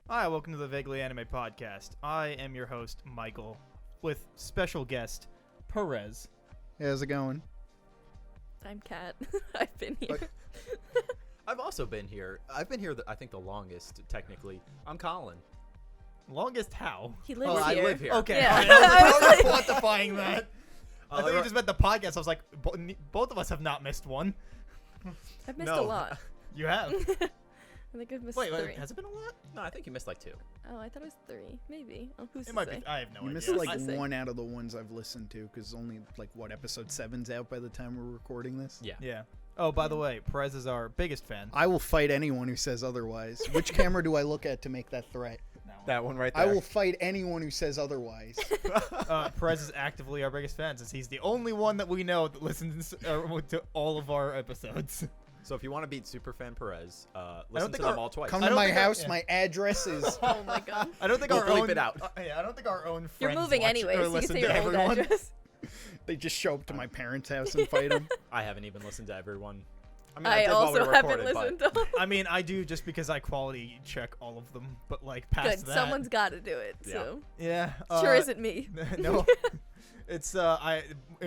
Hi, welcome to the Vaguely Anime Podcast. I am your host, Michael, with special guest, Perez. Hey, how's it going? I'm Cat. I've been here. I've also been here. I've been here, I think, the longest, technically. I'm Colin. Longest how? He lives Oh, here. I live here. Okay, Yeah. I was quantifying that. I thought you right. just meant the podcast. I was like, both of us have not missed one. I've missed No. a lot. You have. I think I've missed Wait, three. has it been a lot? No, I think you missed like 2. Oh, I thought it was 3. Maybe. Oh, who's It to might say? be. I have no You idea. missed Who's like to say? one out of the ones I've listened to, because only like what episode 7's out by the time we're recording this. Yeah. Yeah. Oh, by the way, Perez is our biggest fan. I will fight anyone who says otherwise. Which camera do I look at to make that threat? That one right I will fight anyone who says otherwise. Perez is actively our biggest fan since he's the only one that we know that listens to all of our episodes. So if you want to beat Superfan Perez, don't listen to think them our- all twice. Come I to don't my think house. yeah. My address is. Oh my god. I don't think We'll our bleep own. it out. Yeah, I don't think our own friends. You're moving watch anyway, or so you can listen say to your old everyone. address. They just show up to my parents' house and fight them. I haven't even listened to everyone. I mean, I did while we also haven't recorded, listened but to I mean, I do just because I quality check all of them, but like past Good. that. Someone's got to do it. Yeah. So Yeah. sure isn't me. No. It's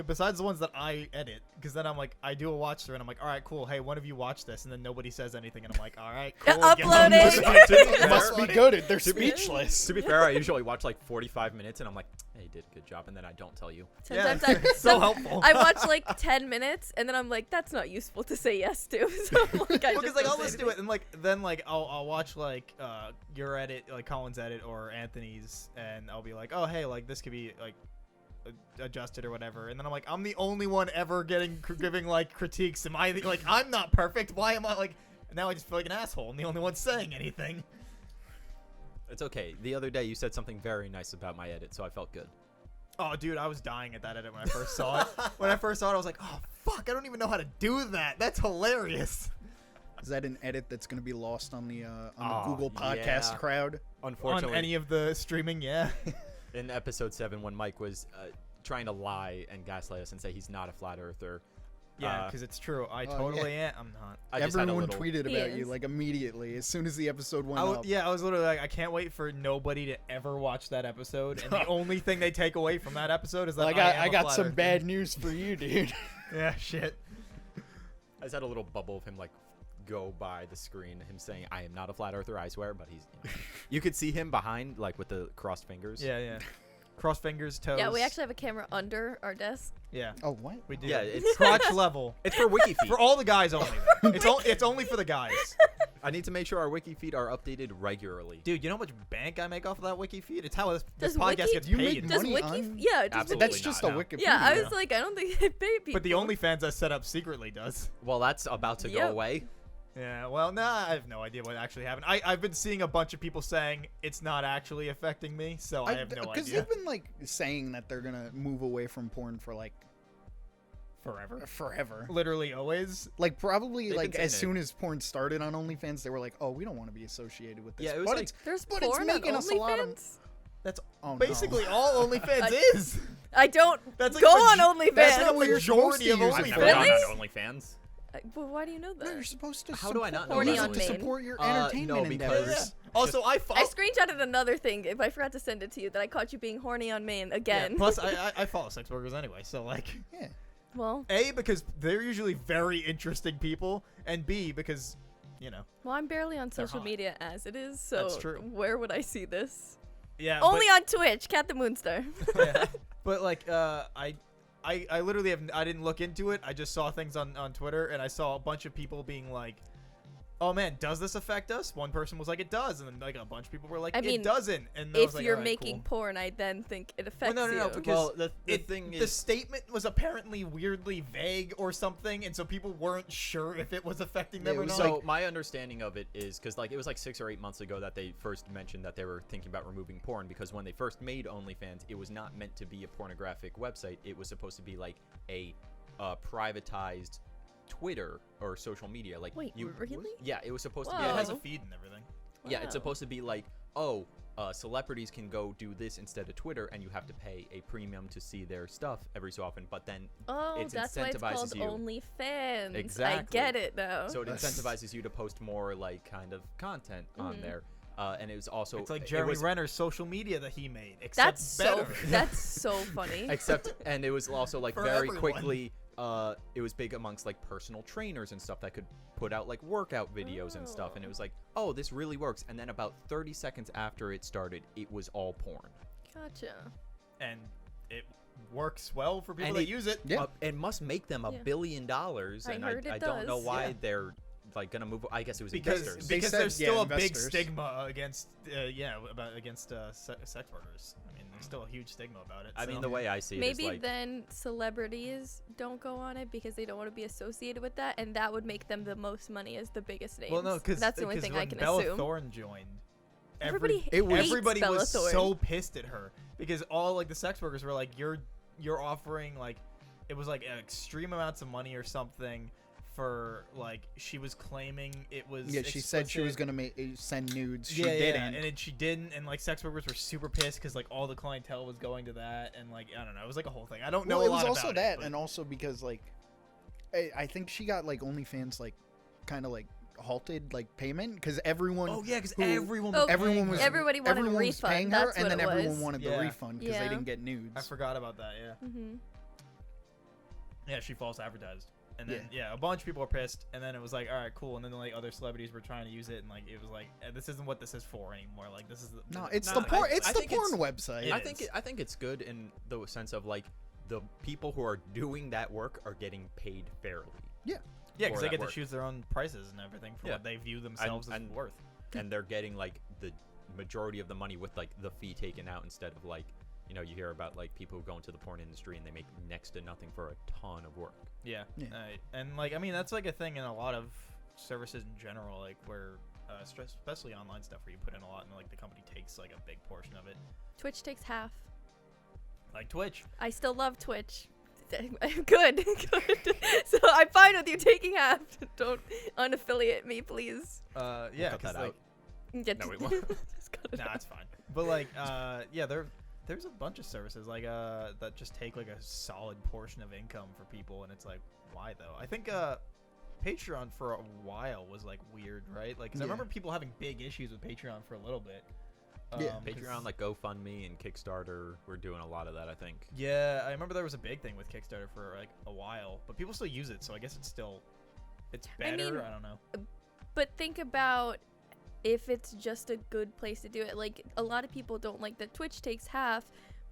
besides the ones that I edit, because then I'm like I do a watch through and I'm like, all right, cool. Hey, one of you watch this, and then nobody says anything, and I'm like, all right, cool. Upload get it. some- It must be Upload it. good. They're To be- speechless. to be fair, I usually watch like 45 minutes, and I'm like, hey, you did a good job, and then I don't tell you. Yeah, Sometimes so helpful. I watch like 10 minutes and then I'm like, that's not useful to say yes to. So I'm like, I Well, just because like don't I'll say listen to it and like then like I'll watch like your edit, like Colin's edit or Anthony's, and I'll be like, oh hey, like this could be like adjusted or whatever, and then I'm like, I'm the only one ever giving like critiques. Am I like I'm not perfect? Why am I like? Now I just feel like an asshole. I'm the only one saying anything. It's okay. The other day, you said something very nice about my edit, so I felt good. Oh, dude, I was dying at that edit when I first saw it. When I first saw it, I was like, oh fuck, I don't even know how to do that. That's hilarious. Is that an edit that's going to be lost on the Oh, Google Podcast yeah. crowd? Unfortunately, On any of the streaming, yeah. in episode 7, when Mike was trying to lie and gaslight us and say he's not a flat earther, Yeah, because it's true. I oh, totally am. I'm not. I just had a Everyone little. tweeted He about you is. like immediately as soon as the episode went I up. yeah, I was literally like, I can't wait for nobody to ever watch that episode, and the only thing they take away from that episode is that Like, I I got flat some earther. bad news for you, dude. Yeah, shit. I just had a little bubble of him like go by the screen, him saying, "I am not a flat earther, I swear," but he's. You could see him behind, like with the crossed fingers. Yeah, yeah. Cross fingers, toes. Yeah, we actually have a camera under our desk. Yeah, Oh, what? we do. Yeah, it's crotch level it's for wiki feed. for all the guys only. It's only for the guys. I need to make sure our wiki feed are updated regularly. Dude, you know how much bank I make off of that wiki feed? It's how this Does podcast Wiki- gets You paid. make Does money Wiki? on- Yeah, does Absolutely That's just a not, no. Wikipedia. Yeah, I was like, I don't think they pay people. But the OnlyFans I set up secretly does. Well, that's about to go Yep. away. Yeah, well, nah, I have no idea what actually happened. I've been seeing a bunch of people saying it's not actually affecting me, so I have no Because idea. they've been like saying that they're gonna move away from porn for like forever. Literally always. Like probably They've like been as saying soon as porn started on OnlyFans, they were like, "Oh, we don't want to be associated with this." Yeah, it was but like- it's There's but it's porn making on us a lot of. OnlyFans? That's Oh, no. basically all OnlyFans is. I don't That's like go the on That's OnlyFans. the what you're majority of supposed to OnlyFans. use I've it never Really? gone on OnlyFans. Well, why do you know No, you're that? supposed to. How do I not know Horny this? on to main. support your No, entertainment because- endeavors. Also, I I screenshotted another thing. If I forgot to send it to you, that I caught you being horny on main again. Plus, I follow sex workers anyway, so like, Yeah. well, A, because they're usually very interesting people, and B, because, you know, I'm barely on They're social hot. media as it is, so That's true. where would I see this? yeah. Only on Twitch, Cat the Moonstar. Yeah. But like, I literally I didn't look into it. I just saw things on Twitter, and I saw a bunch of people being like, "Oh man, does this affect us?" One person was like, "It does," and then like a bunch of people were like, I mean, "It doesn't." And I If was like, you're "Alright, making cool." porn, I then think it affects no, you. because Well, the thing the is, statement was apparently weirdly vague or something, and so people weren't sure if it was affecting them Yeah, or it was not. so my understanding of it is because like it was like 6 or 8 months ago that they first mentioned that they were thinking about removing porn, because when they first made OnlyFans, it was not meant to be a pornographic website. It was supposed to be like a privatized Twitter or social media. Like, Wait, really? Yeah, it was supposed to be. Whoa. Yeah, it has a Oh. feed and everything. Yeah, it's Wow. supposed to be like, oh, celebrities can go do this instead of Twitter, and you have to pay a premium to see their stuff every so often. But then Oh, it that's why it's called incentivizes you. OnlyFans. I Exactly. get it now. So it incentivizes you to post more like kind of content on Mhm. there. And it was also It's like it Jeremy was- Renner's social media that he made, except better. That's so funny. Except, and it was also like For very everyone. quickly. It was big amongst like personal trainers and stuff that could put out like workout videos and stuff, and it was like, oh, this really works. And then about 30 seconds after it started, it was all porn. Gotcha. And it works well for people And that it- use it. Yeah. It must make them $1 billion, I and heard it I don't know does. why Yeah. they're like gonna move. I guess it was Because investors. They said, there's still yeah, a big investors. stigma against sex workers. I mean, there's still a huge stigma about it. I mean, so- the way I see it Maybe is like, then celebrities don't go on it because they don't want to be associated with that, and that would make them the most money as the biggest names. Well, no, because that's the only thing I when can Bella assume. Thorne joined, Everybody hates everybody Bella was Thorne. so pissed at her because all like the sex workers were like, you're offering like, it was like extreme amounts of money or something for like, she was claiming it was Yeah, she said she was explicit. gonna send nudes. She Yeah, didn't. and then she didn't, and like sex workers were super pissed because like all the clientele was going to that, and like I don't know, it was like a whole thing. I don't know. Well, a it was lot also about that, it, but- and also because like, I think she got like OnlyFans like, kind of like halted like payment because everyone. Oh yeah, because who- everyone. Oh, everyone was Everybody wanted a everyone was refund, paying her, that's and what then it everyone was. wanted the Yeah. refund because they Yeah. didn't get nudes. I forgot about that. Yeah. Mm-hmm. Yeah, she false advertised. And then a bunch of people were pissed, and then it was like, all right, cool. And then like other celebrities were trying to use it, and like it was like, this isn't what this is for anymore. Like this is the, No, it's No, the porn. I It's the think porn it's- website. It I is. think I think it's good in the sense of like the people who are doing that work are getting paid fairly, yeah, for because they that get work. to choose their own prices and everything for Yeah. what they view themselves as and- worth. and they're getting like the majority of the money with like the fee taken out instead of like, you know, you hear about like people who go into the porn industry and they make next to nothing for a ton of work. Yeah. Yeah. And like I mean that's like a thing in a lot of services in general, like where especially online stuff where you put in a lot and like the company takes like a big portion of it, Twitch takes half. like Twitch. I still love Twitch. Good. So I'm fine with you taking half. Don't unaffiliate me, please. Yeah, cut 'cause, that like, out. Get No, we won't. Just cut it nah, out. it's fine. But like, yeah, there's a bunch of services like that just take like a solid portion of income for people, and it's like, why though? I think Patreon for a while was like weird, right? Like, 'cause I Yeah. remember people having big issues with Patreon for a little bit. Yeah. 'Cause- Patreon, like GoFundMe and Kickstarter, we're doing a lot of that, I think. Yeah, I remember there was a big thing with Kickstarter for like a while, but people still use it, so I guess it's better. I, mean, don't know. But think about if it's just a good place to do it. Like, a lot of people don't like that Twitch takes half,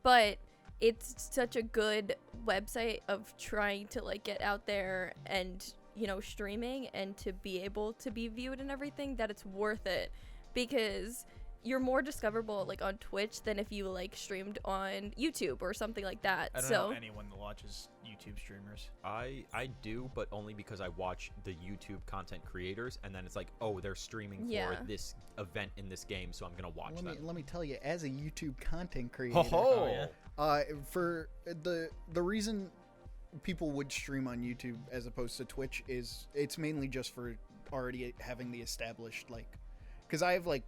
but it's such a good website of trying to like get out there and, you know, streaming and to be able to be viewed and everything, that it's worth it, because you're more discoverable like on Twitch than if you like streamed on YouTube or something like that. I don't So know anyone that watches YouTube streamers. I do, but only because I watch the YouTube content creators, and then it's like, oh, they're streaming Yeah. for this event in this game, so I'm gonna watch Let me them. tell you, as a YouTube content creator, Oh, yeah. for the reason people would stream on YouTube as opposed to Twitch is it's mainly just for already having the established, like, because I have like,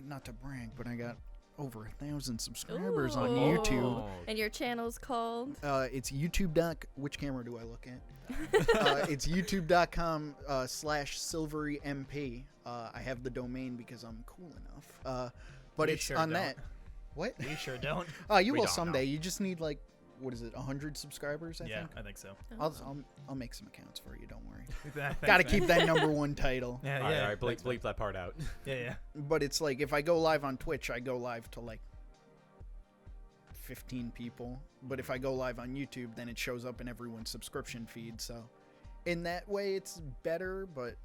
not to brag, but I got over 1,000 subscribers on Ooh. YouTube. and your channel's called It's YouTube. Which camera do I look at? It's youtube.com/silverymp. I have the domain because I'm cool enough. But We it's sure on don't. that. What? We sure don't. You We will don't someday. know. You just need like, what is it, 100 subscribers? I Yeah, think. I think so. I'll make some accounts for you. Don't worry. Thanks, Got to man. keep that number one title. Yeah, All right, yeah. all right, thanks, man. bleep that part out. Yeah, yeah. But it's like if I go live on Twitch, I go live to like 15 people. But if I go live on YouTube, then it shows up in everyone's subscription feed. So in that way, it's better. But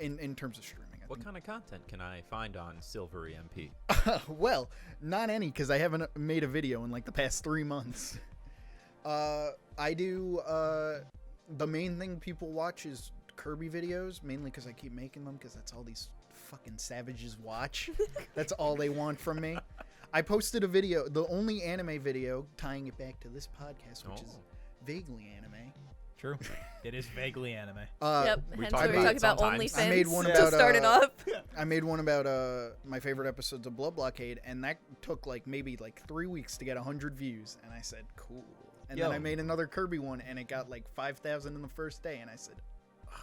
in terms of streaming, I What think. kind of content can I find on Silvery MP? Well, not any, because I haven't made a video in like the past 3 months. I do. The main thing people watch is Kirby videos, mainly because I keep making them, because that's all these fucking savages watch. That's all they want from me. I posted a video, the only anime video, tying it back to this podcast, which is vaguely anime. True. It is vaguely anime. Yep, we hence talk why we're about talking it about sometimes. OnlyFans I made one to about, start it off. I made one about my favorite episodes of Blood Blockade, and that took like maybe like 3 weeks to get 100 views, and I said cool. And then Yo. I made another Kirby one, and it got like 5,000 in the first day, and I said, ugh.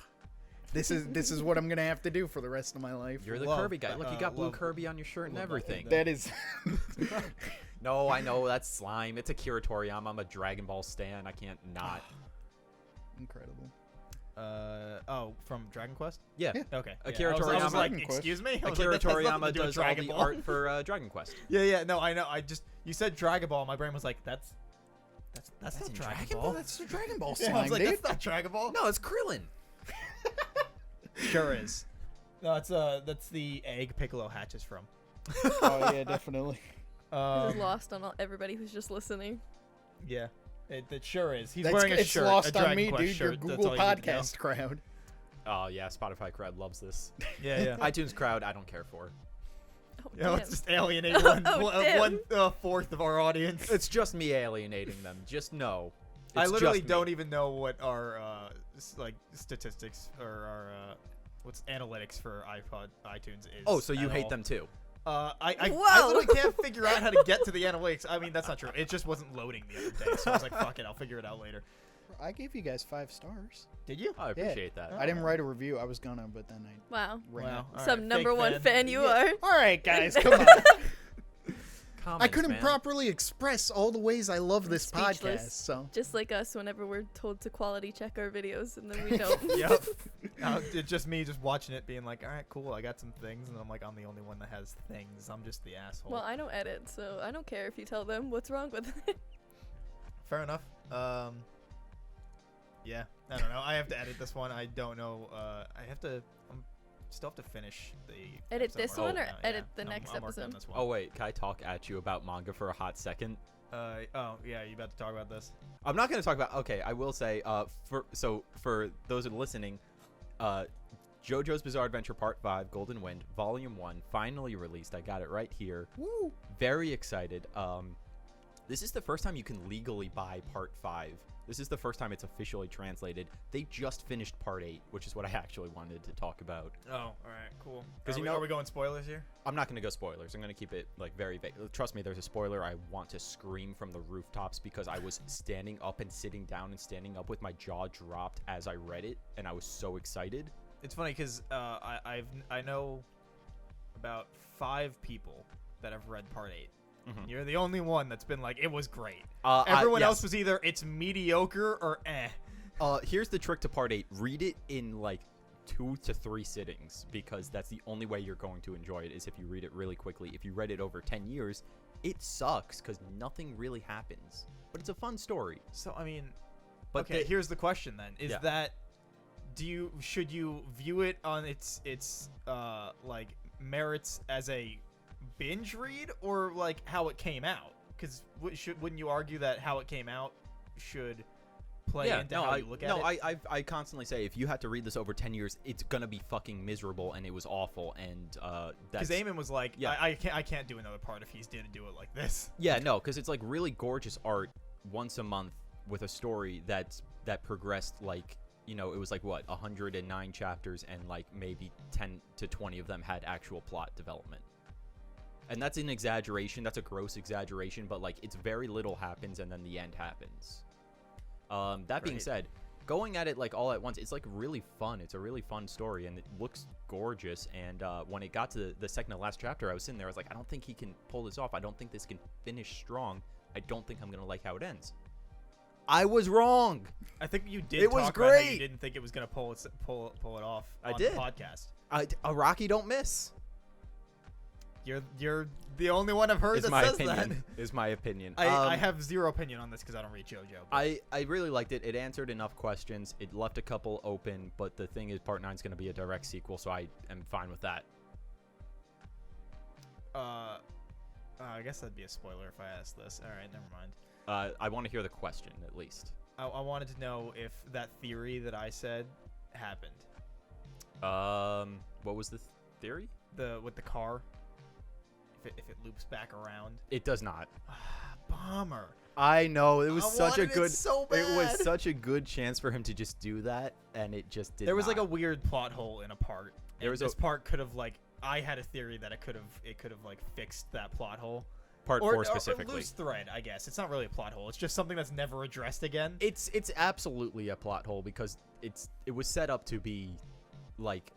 This is what I'm gonna have to do for the rest of my life. You're the Love Kirby guy. that, Look, you got blue love- Kirby on your shirt and love that. everything. That is. No, I know that's slime. It's Akira Toriyama. I'm a Dragon Ball stan. I can't not. Incredible. From Dragon Quest. Yeah. Yeah. Okay. Akira I was Toriyama- like, Dragon Quest. excuse me. I was Akira like, that has nothing Toriyama to do with does all Dragon the Ball. art for Dragon Quest. Yeah. No, I know. You said Dragon Ball. My brain was like, that's That's not in Dragon Dragon Ball. That's the Dragon Ball Yeah, slime, I was like, dude. that's not Dragon Ball. No, it's Krillin. Sure is. No, that's the egg Piccolo hatches from. Oh yeah, definitely. This is lost on everybody who's just listening. Yeah, it sure is. He's That's, wearing a it's shirt. lost a on Dragon me, Quest dude. Your shirt. That's Google all you need to know. podcast crowd. Oh yeah, Spotify crowd loves this. Yeah. iTunes crowd, I don't care for. Oh, Yeah, damn. let's just alienate one, Oh, damn. 1/4 of our audience. It's just me alienating them. Just know. I It's literally just me. don't even know what our like statistics or our what's analytics for iTunes is. Oh, so you at hate all. them too? I Whoa. literally can't figure out how to get to the analytics. I mean, that's not true. It just wasn't loading the other day, so I was like, "Fuck it, I'll figure it out later." I gave you guys 5 stars. Did you? I appreciate that. I didn't write a review. I was gonna, but then I Wow. ran Wow. out. All Some right, number fake one fan you Yeah. are. All right, guys, come on. I Comments, couldn't man. properly express all the ways I love this Speechless. podcast, so Just like us whenever we're told to quality check our videos and then we don't. Yep. It's just me just watching it, being like, "All right, cool. I got some things," and I'm like, "I'm the only one that has things. I'm just the asshole." Well, I don't edit, so I don't care if you tell them what's wrong with it. Fair enough. Yeah, I don't know. I have to edit this one. I don't know. I have to. Still have to finish the. Edit episode this we're one on or now, edit the I'm next working on episode? this one. Oh wait, can I talk at you about manga for a hot second? Oh yeah, you about to talk about this? I'm not going to talk about. Okay, I will say. For those who are listening, JoJo's Bizarre Adventure Part 5, Golden Wind, Volume 1, finally released. I got it right here. woo. Very excited. This is the first time you can legally buy Part 5. This is the first time it's officially translated. They just finished Part 8, which is what I actually wanted to talk about. Oh, all right, cool. 'Cause Are you know- we going spoilers here? I'm not going to go spoilers. I'm going to keep it like very vague. Trust me, there's a spoiler. I want to scream from the rooftops because I was standing up and sitting down and standing up with my jaw dropped as I read it, and I was so excited. It's funny because I know about 5 people that have read Part 8. Mhm. You're the only one that's been like, it was great. Uh, Everyone yes. else was either it's mediocre or eh. Here's the trick to Part 8. Read it in like 2 to 3 sittings because that's the only way you're going to enjoy it is if you read it really quickly. If you read it over 10 years, it sucks because nothing really happens. But it's a fun story. So I mean, But okay, here's the question then: is Yeah. that should you view it on its like merits as a binge read or like how it came out? Because wouldn't you argue that how it came out should play into how you look at it? I constantly say if you had to read this over 10 years, it's gonna be fucking miserable and it was awful. And Because that's Eamon was like, Yeah. I can't do another part if he's didn't do it like this. yeah, no, because it's like really gorgeous art once a month with a story that progressed like. You know, it was like what 109 chapters, and like maybe 10 to 20 of them had actual plot development. And that's an exaggeration. That's a gross exaggeration, but like it's very little happens, and then the end happens. That being Right. said, going at it like all at once, it's like really fun. It's a really fun story, and it looks gorgeous. And when it got to the second to last chapter, I was sitting there. I was like, I don't think he can pull this off. I don't think this can finish strong. I don't think I'm gonna like how it ends. I was wrong. I think you did. It was talk about how you great. didn't think it was gonna pull it off. I on did. The podcast. A Rocky don't miss. You're the only one I've heard Is that my says opinion. Is my opinion. that. I have zero opinion on this because I don't read JoJo. but- I really liked it. It answered enough questions. It left a couple open, but the thing is, Part 9 is going to be a direct sequel, so I am fine with that. I guess that'd be a spoiler if I asked this. All right, never mind. I want to hear the question at least. I wanted to know if that theory that I said happened. What was the theory? With the car. If it loops back around. It does not. Bummer. I know it was I such a wanted it good. so It was bad. such a good chance for him to just do that, and it just did. There was not. like a weird plot hole in a part. There And was this a- part could have like I had a theory that it could have like fixed that plot hole. Part Or 4 a specifically. loose thread, I guess. It's not really a plot hole. It's just something that's never addressed again. It's absolutely a plot hole because it was set up to be like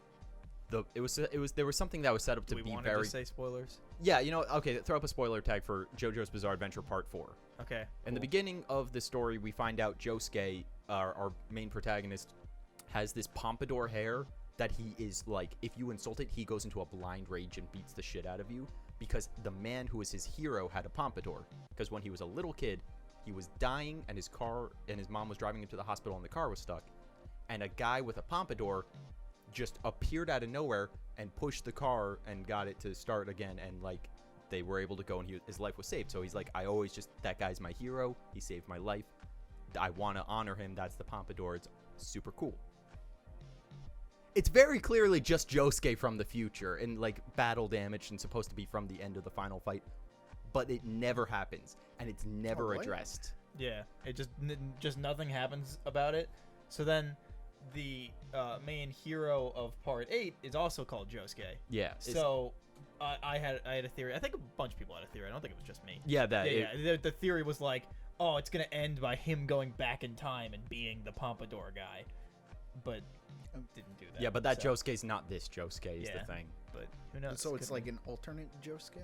there was something that was set up to Do we be want very to say spoilers? yeah, okay, throw up a spoiler tag for JoJo's Bizarre Adventure Part 4. Okay. In the beginning of the story, we find out Josuke, our main protagonist, has this pompadour hair that he is like, if you insult it, he goes into a blind rage and beats the shit out of you because the man who was his hero had a pompadour. Because when he was a little kid, he was dying and his mom was driving him to the hospital and the car was stuck. And a guy with a pompadour just appeared out of nowhere and pushed the car and got it to start again, and like they were able to go and his life was saved. So he's like, that guy's my hero, he saved my life, I want to honor him. That's the pompadour. It's super cool. It's very clearly just Josuke from the future and like battle damaged and supposed to be from the end of the final fight, but it never happens and it's never addressed. Yeah, it just nothing happens about it. So then the main hero of Part 8 is also called Josuke. Yeah. So I had a theory. I think a bunch of people had a theory. I don't think it was just me. Yeah, The theory was like, oh, it's gonna end by him going back in time and being the pompadour guy, but didn't do that. Yeah, but that Josuke's not this Josuke is the thing. But who knows? So it's like an alternate Josuke?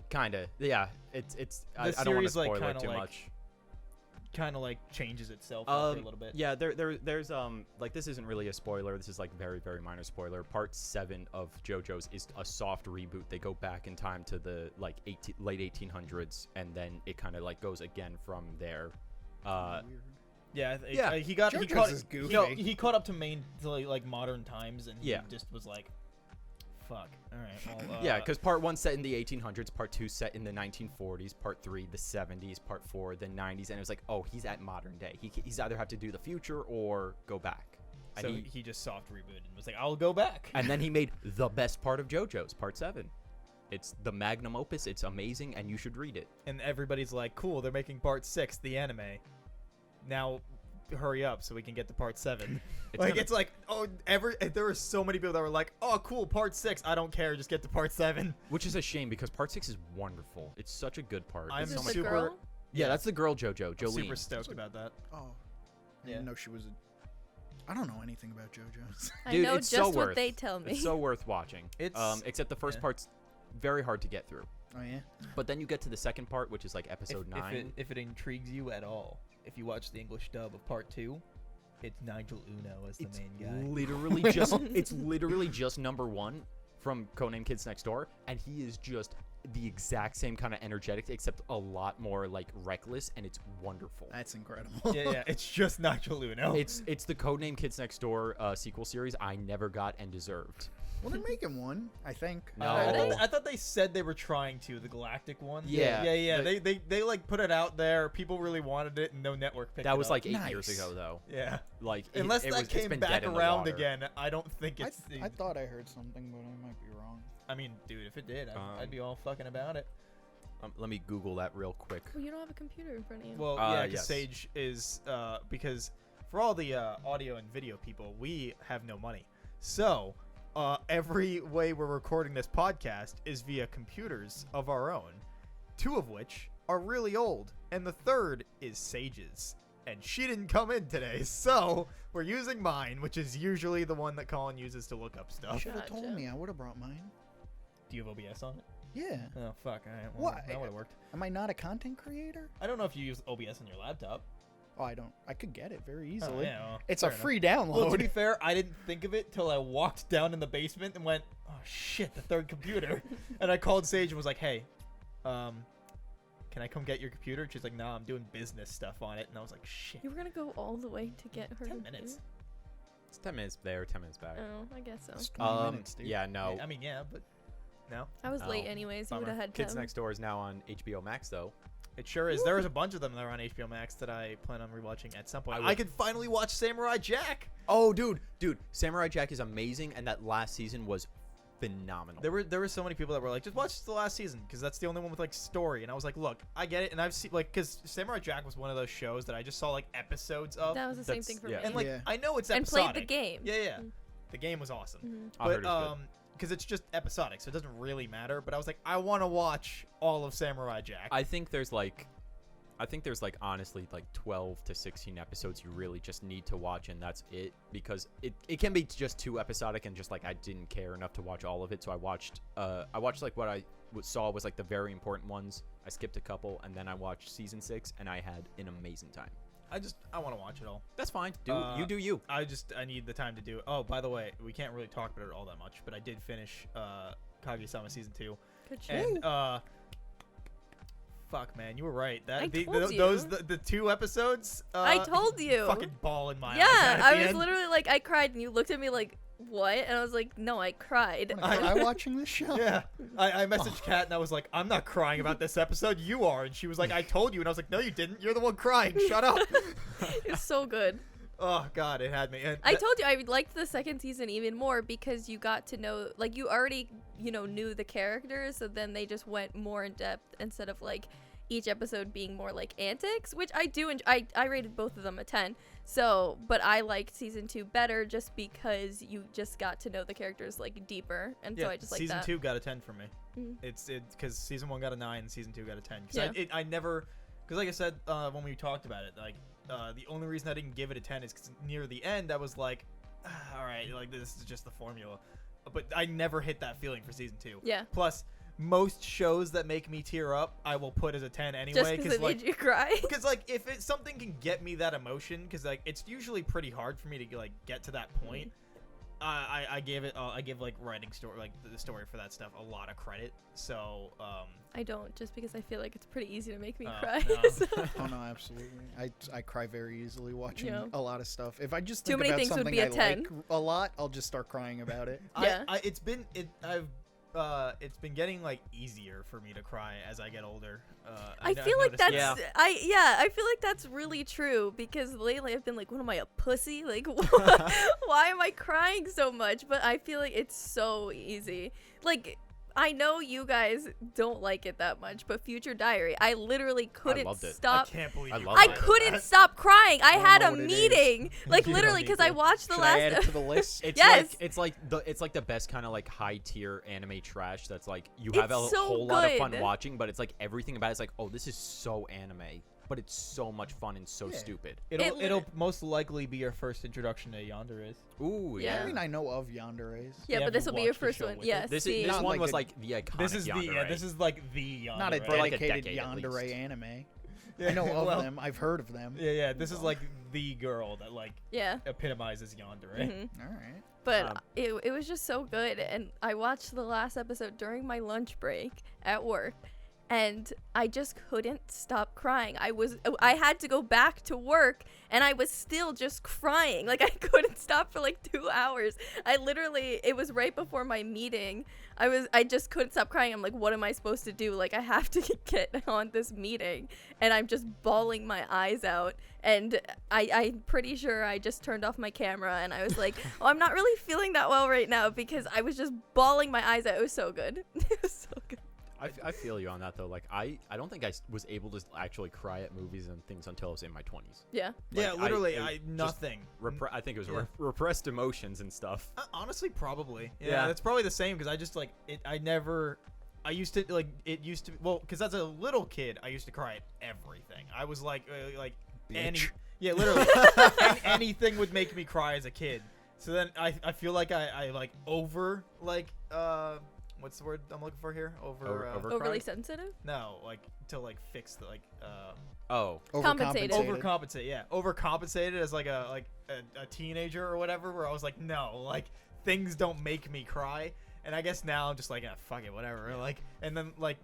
Kinda. Yeah. It's I don't want to series, spoil like, it too kinda much. kind of like changes itself after a little bit. Yeah, there's like, this isn't really a spoiler. This is like very, very minor spoiler. Part 7 of JoJo's is a soft reboot. They go back in time to the like late 1800s, and then it kind of like goes again from there. Weird. Yeah, he JoJo's is goofy. he caught up to like modern times, and Yeah. he just was like, fuck. All right. Well, Yeah, because Part 1 set in the 1800s, Part 2 set in the 1940s, Part 3 the 70s, Part 4 the 90s, and it was like, oh, he's at modern day. He's either have to do the future or go back. And so he just soft rebooted and was like, I'll go back. And then he made the best part of JoJo's, Part 7. It's the magnum opus. It's amazing, and you should read it. And everybody's like, cool, they're making Part 6, the anime. Now, hurry up so we can get to Part 7. It's like, oh, there were so many people that were like, oh, cool, Part 6, I don't care, just get to Part 7. Which is a shame, because Part 6 is wonderful. It's such a good part. I'm Is It's this so the much girl? Yeah, that's the girl JoJo, I'm Jolene. super stoked about that. Oh. I Yeah. didn't know she was I don't know anything about JoJo's. I Dude, know it's just so what worth. they tell me. It's so worth watching. It's- except the first yeah. part's very hard to get through. Oh, yeah? But then you get to the second part, which is like episode 9. If it intrigues you at all, if you watch the English dub of Part 2, it's Nigel Uno as the main guy. It's literally just number 1 from Codename Kids Next Door, and he is just the exact same kind of energetic, except a lot more like reckless, and it's wonderful. That's incredible. yeah, it's just Nigel Uno. It's the Codename Kids Next Door sequel series I never got and deserved. Well, they're making one, I think. No. I thought they said they were trying to, the Galactic one. Yeah. They like put it out there. People really wanted it, and no network picked it That was up. like 8 Nice. years ago, though. Yeah. Like Unless it that was, it's came been back dead in the around water. again, I don't think it's. I thought I heard something, but I might be wrong. I mean, dude, if it did, I'd be all fucking about it. Let me Google that real quick. Well, you don't have a computer in front of you. Well, yeah, 'cause yes. Sage is because for all the audio and video people, we have no money, so every way we're recording this podcast is via computers of our own, 2 of which are really old, and the third is Sage's, and she didn't come in today, so we're using mine, which is usually the one that Colin uses to look up You stuff. should have told Gotcha. me. I would have brought mine. Do you have OBS on it? Yeah. Oh fuck! All right, well, What? that would have worked. Am I not a content creator? I don't know if you use OBS on your laptop. Oh, I don't. I could get it very Oh, easily. yeah, well, It's a fair enough. free download. Well, to be fair, I didn't think of it till I walked down in the basement and went, "Oh shit, the third computer!" And I called Sage and was like, "Hey, can I come get your computer?" And she's like, "Nah, I'm doing business stuff on it." And I was like, "Shit." You were gonna go all the way to get her. 10 minutes. It's 10 minutes there, 10 minutes back. Oh, I guess so. It's 20 minutes, dude. Yeah, no. I mean, yeah, but no, I was late Oh, anyways. You would bummer. have had Kids time. Next Door is now on HBO Max, though. it sure is. There was a bunch of them that are on HBO Max that I plan on rewatching at some point. I I would- could finally watch Samurai Jack. Oh, dude, Samurai Jack is amazing, and that last season was phenomenal. There were so many people that were like, just watch the last season because that's the only one with like story. And I was like, look, I get it, and I've seen like because Samurai Jack was one of those shows that I just saw like episodes of. That was the same That's- thing for yeah. me. And like Yeah. I know it's And episodic. played the game. Yeah. Mm. The game was awesome. Mhm. I heard But it was good. because it's just episodic, so it doesn't really matter. But I was like, I want to watch all of Samurai Jack. I think there's like I think there's like honestly like 12 to 16 episodes you really just need to watch, and that's it, because it can be just too episodic and just like I didn't care enough to watch all of it, so I watched like what I saw was like the very important ones. I skipped a couple, and then I watched season 6, and I had an amazing time. I want to watch it all. That's fine. You do you. I need the time to do it. Oh, by the way, we can't really talk about it all that much, but I did finish Kaguya-sama season 2. Good shit. And fuck, man, you were right. I That told you. those the 2 episodes. I told you. Fucking ball in my eyes. Yeah, at I the was end. literally like, I cried, and you looked at me like, what? And I was like, no, I cried. Am I watching this show? Yeah, I messaged Kat and I was like, I'm not crying about this episode. You are, and she was like, I told you, and I was like, no, you didn't. You're the one crying. Shut up. It's so good. Oh God, it had me. And I told you I liked the second season even more because you got to know, like, you already, knew the characters, so then they just went more in depth instead of like each episode being more like antics, which I do enjoy. I rated both of them a 10. So, but I liked season 2 better just because you just got to know the characters like deeper, and yeah, so I just like season that. 2 got a 10 from me. Mhm. It's because season 1 got a 9, and season 2 got a 10. Yeah. Because I never, because like I said when we talked about it, like the only reason I didn't give it a 10 is because near the end I was like, all right, like this is just the formula. But I never hit that feeling for season 2. Yeah. Plus, most shows that make me tear up, I will put as a 10 Just anyway. because it made you cry. Because like if something can get me that emotion, because like it's usually pretty hard for me to like get to that point. I give like writing story, like the story for that stuff, a lot of credit. So I don't, just because I feel like it's pretty easy to make me Oh, cry. no. So. Oh no, absolutely. I cry very easily watching Yeah. a lot of stuff. If I just Too think many about things would something be a I 10. like a lot, I'll just start crying about it. Yeah. it's been getting like easier for me to cry as I get older. I I've feel like noticed that's that. I feel like that's really true because lately I've been like, what am I, a pussy? Like why am I crying so much? But I feel like it's so easy. Like I know you guys don't like it that much, but Future Diary, I literally couldn't loved it. stop. I can't believe I you love I cried it. at couldn't that. stop crying. I don't had know a what it is. meeting, like You don't literally, need because to. I watched the Should I add last. it to the list? Yes. It's like the best kind of like high tier anime trash that's like you It's have a so whole lot of fun good. watching, but it's like everything about it's like, oh, this is so anime, but it's so much fun and so Yeah. stupid. It'll most likely be your first introduction to Yandere. Ooh, Yeah. I mean, I know of Yandere. Yeah, Yeah, but this but will be your watch the first show one. with Yeah. it. This see. one Not was like like the iconic. This is Yandere. this is like the Yandere. Not a For like a dedicated decade at Yandere least. anime. Yeah, I know of well, them. I've heard of them. Yeah. This is like the girl that like Yeah. epitomizes Yandere. Mhm. All right. But Um, it was just so good, and I watched the last episode during my lunch break at work, and I just couldn't stop crying. I had to go back to work, and I was still just crying. Like I couldn't stop for like 2 hours. It was right before my meeting. I just couldn't stop crying. I'm like, what am I supposed to do? Like I have to get on this meeting, and I'm just bawling my eyes out. And I'm pretty sure I just turned off my camera, and I was like, oh, I'm not really feeling that well right now because I was just bawling my eyes out. It was so good. It was so good. I feel you on that though. Like I don't think I was able to actually cry at movies and things until I was in my 20s. Yeah. Yeah, Like, literally, it I just nothing. I think it was Yeah. repressed emotions and stuff. Honestly, probably. Yeah, Yeah. that's probably the same because I just like it. I used to like it used to well because as a little kid I used to cry at everything. I was like any Bitch. yeah literally anything would make me cry as a kid. So then I feel like I like over like what's the word I'm looking for here Over- Overly Cry? sensitive. no like to like fix the like Oh, Compensated. overcompensated, yeah, overcompensated as like a teenager or whatever, where I was like, no, like things don't make me cry, and I guess now I'm just like, fuck it, whatever, like, and then like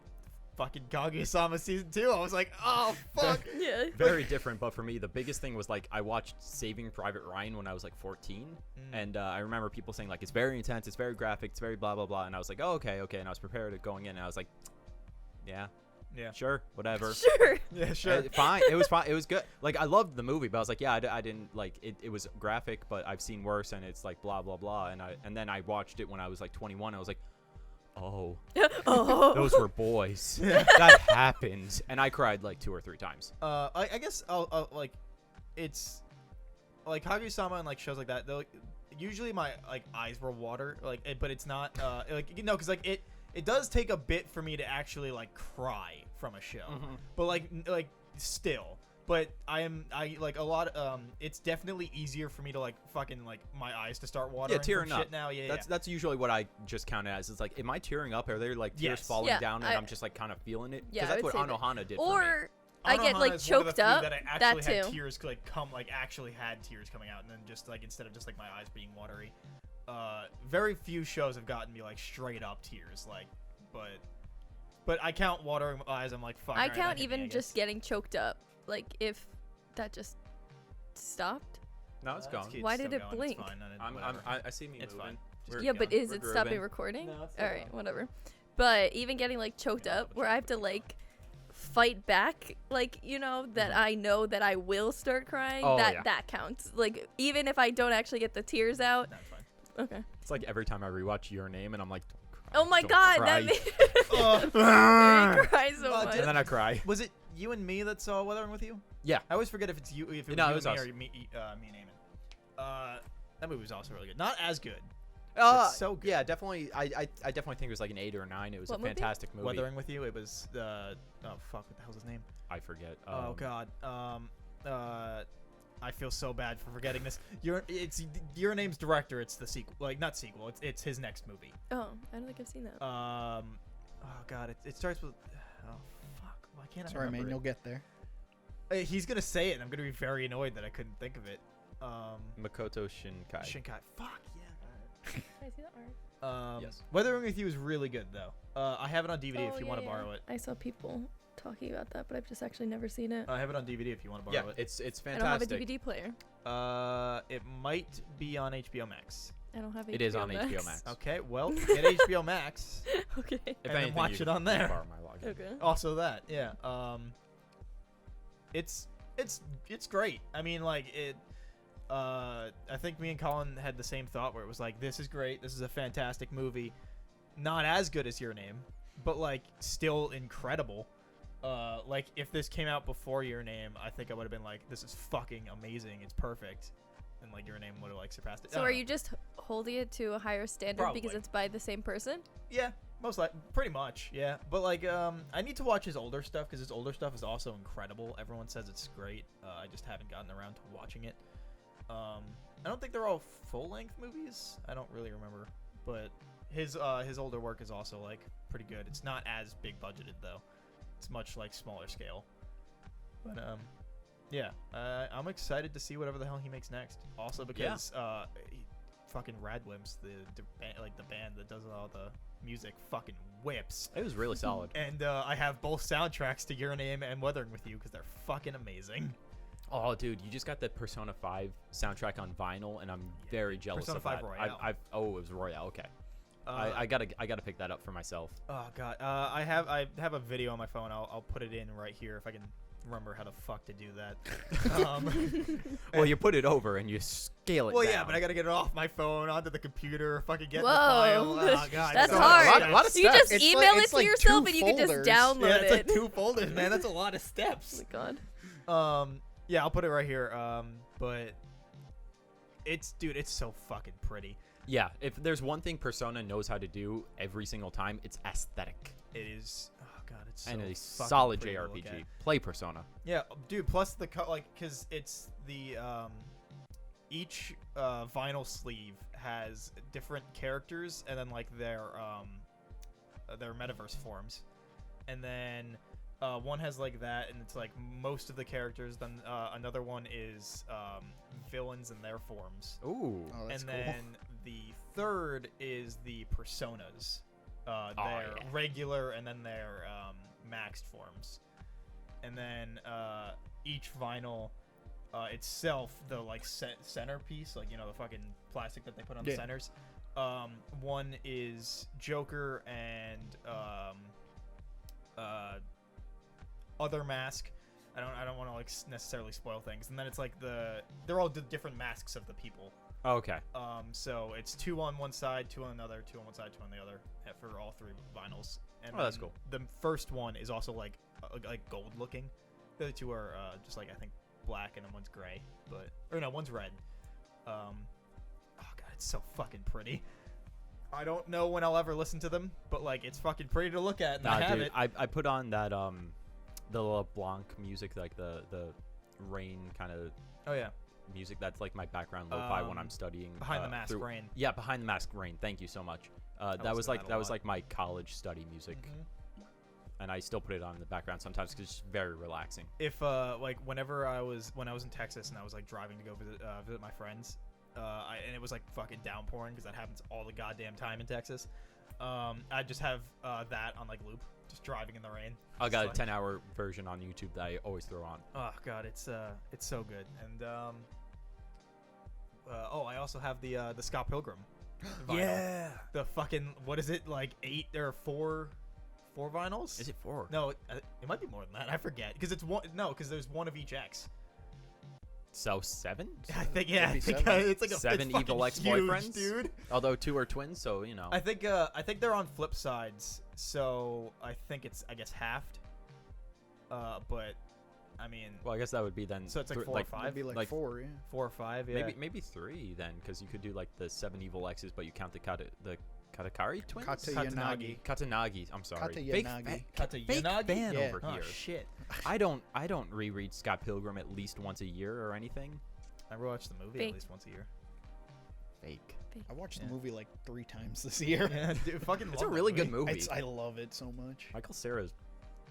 fucking Kaguya-sama season 2, I was like, oh fuck. Yeah. very different. But for me, the biggest thing was like I watched Saving Private Ryan when I was like 14, and I remember people saying like it's very intense, it's very graphic, it's very blah blah blah, and I was like, oh okay, and I was prepared at going in, and I was like, yeah, sure, whatever. Sure. Yeah, sure. Fine. It was fine. It was good. Like I loved the movie, but I was like, yeah, I didn't like it. It was graphic, but I've seen worse, and it's like blah blah blah. And then I watched it when I was like 21. I was like, oh, Oh. those were boys. That happened, and I cried like 2 or 3 times. I guess I'll like it's like Kaguya-sama and like shows like that. Like, usually my like eyes will water, like, but it's not like because like it does take a bit for me to actually like cry from a show. But like still. But I like a lot. It's definitely easier for me to like fucking like my eyes to start watering. tearing from up shit now. Yeah, That's usually what I just count it as. It's like, am I tearing up? Are there like tears Yes. falling Yeah, down, and I- I'm just like kind of feeling it? Yeah, I that's would what say that. Anohana did for me. Or I get Anohana like is one of the choked few up. That I That actually had too. tears actually had tears coming out, and then just like instead of just like my eyes being watery. Very few shows have gotten me like straight up tears, like, but I count watering eyes. I'm like, fuck. I alright, that count hit me, I even just guess. getting choked up. Like if that just stopped. No, it's gone. It's Why still did it going, it's blink? fine, I'm, I see me It's moving. fine. We're- Yeah, but is we're it stopping grooving. recording? No, it's All still right, going. whatever. But even getting like choked Yeah, up, double where check, I have to double check. like fight back, like that I know that I will start crying. Oh, that yeah. that counts. Like even if I don't actually get the tears out. No, it's fine. Okay. It's like every time I rewatch Your Name, and I'm like, don't cry, Oh my don't god, cry. that made Oh. me cry so much. And then I cry. Was it you and me that saw Weathering with You? Yeah. I always forget if it's you, if it was No, you it was and me us. or me and Eamon. That movie was also really good. Not as good. It's so good. Yeah, definitely. I definitely think it was like an 8 or a 9. It was What a movie? fantastic movie. Weathering with You. It was oh fuck, what the hell's his name? I forget. Oh god. I feel so bad for forgetting this. Your Name's director. It's the sequel. Like not sequel. It's his next movie. Oh, I don't think I've seen that. Oh god. It starts with. Oh fuck. Why can't I Sorry, remember man. it? You'll get there. He's gonna say it, and I'm gonna be very annoyed that I couldn't think of it. Makoto Shinkai. Shinkai. Fuck yeah. Can I see that art? Yes. Weathering with You is really good though. I have it on DVD if you want to borrow it. I saw people talking about that, but I've just actually never seen it. I have it on DVD if you want to Yeah, borrow it. it's I don't have a fantastic. DVD player. It might be on HBO Max. I don't have. It is on HBO Max. Okay, well, get HBO Max. Okay. If And then anything, watch you it on can there. borrow my login. Okay. Also that, yeah. It's great. I mean, like it. I think me and Colin had the same thought where it was like, this is great. This is a fantastic movie. Not as good as Your Name, but like still incredible. Like if this came out before Your Name, I think I would have been like, this is fucking amazing. It's perfect. And like Your Name would have like surpassed it. So are you just holding it to a higher standard because Probably. it's by the same person? Yeah, most likely, pretty much. Yeah, but like, I need to watch his older stuff because his older stuff is also incredible. Everyone says it's great. I just haven't gotten around to watching it. I don't think they're all full-length movies. I don't really remember, but his older work is also like pretty good. It's not as big budgeted though. It's much like smaller scale. But yeah, I'm excited to see whatever the hell he makes next. Also because fucking Radwimps, the band that does all the music, fucking whips. It was really solid. And I have both soundtracks to Your Name and Weathering with You because they're fucking amazing. Oh, dude, you just got the Persona 5 soundtrack on vinyl, and I'm very jealous Persona of 5 that. Royale. Oh, it was Royale. Okay, I gotta pick that up for myself. Oh god, I have a video on my phone. I'll put it in right here if I can remember how the fuck to do that. Well, you put it over and you scale it. Well, down. yeah, but I gotta get it off my phone onto the computer if I can get Whoa. the file. Oh god, That's so hard. much A lot of So you steps. just It's email like- it it's to like yourself two and you can just folders. download Yeah, it's like it. 2 folders, man. That's a lot of Oh steps. my god. Yeah, I'll put it right here. But it's so fucking pretty. Yeah, if there's one thing Persona knows how to do every single time, it's aesthetic. It is. Oh god, it's so And a fucking solid pretty to look at. JRPG. Play Persona. Yeah, dude. Plus the because it's the each vinyl sleeve has different characters and then like their metaverse forms, and then one has like that, and it's like most of the characters. Then another one is villains in their forms, Ooh. Oh, that's and cool. then the third is the personas, their yeah. regular and then their maxed forms, and then each vinyl itself, the like centerpiece, like the fucking plastic that they put on the Yeah. centers. One is Joker and other mask. I don't want to like necessarily spoil things. And then it's like they're all different masks of the people. Okay. So it's 2 on one side, 2 on another, 2 on one side, 2 on the other for all 3 vinyls. And Oh, that's then cool. The first one is also like gold looking. The other 2 are just like I think black and then one's gray, or no, one's red. Oh god, it's so fucking pretty. I don't know when I'll ever listen to them, but like it's fucking pretty to look at, and I have dude, it. I put on that the LeBlanc music, like the rain kind of Oh yeah. music. That's like my background lo-fi when I'm studying. Behind the Mask Rain. Yeah, Behind the Mask Rain. Thank you so much. That was like my college study music, and I still put it on in the background sometimes because it's very relaxing. If like when I was in Texas and I was like driving to go visit my friends, and it was like fucking downpouring because that happens all the goddamn time in Texas. I just have that on like loop, just driving in the rain. I got a Just 10-hour version on YouTube that I always throw on. Oh god, it's so good. And I also have the Scott Pilgrim vinyl. Yeah. The fucking, what is it, like 8 or 4 vinyls? Is it 4? No, it might be more than that. I forget because it's one. No, because there's one of each X. So 7? I think yeah. I Maybe think 7. it's like a 7 it's evil fucking ex-boyfriends? huge, dude. Although 2 are twins, so you know. I think they're on flip sides, so I think it's halved. But I mean, Well, I guess that would be then. so it's like 4 or 5, It'd be like 4, yeah. 4 or 5, yeah. Maybe 3 then, because you could do like the 7 evil X's, but you count the Katakari twins. Katayanagi. Katanagi. I'm sorry. Katayanagi. Fake fan Yeah. over Oh here. shit! I don't reread Scott Pilgrim at least once a year or anything. I watch the movie Fake. at least once a year. Fake. I watched Yeah. the movie like 3 times this year. Yeah, dude, fucking. It's a love that really good movie. I love it so much. Michael Cera's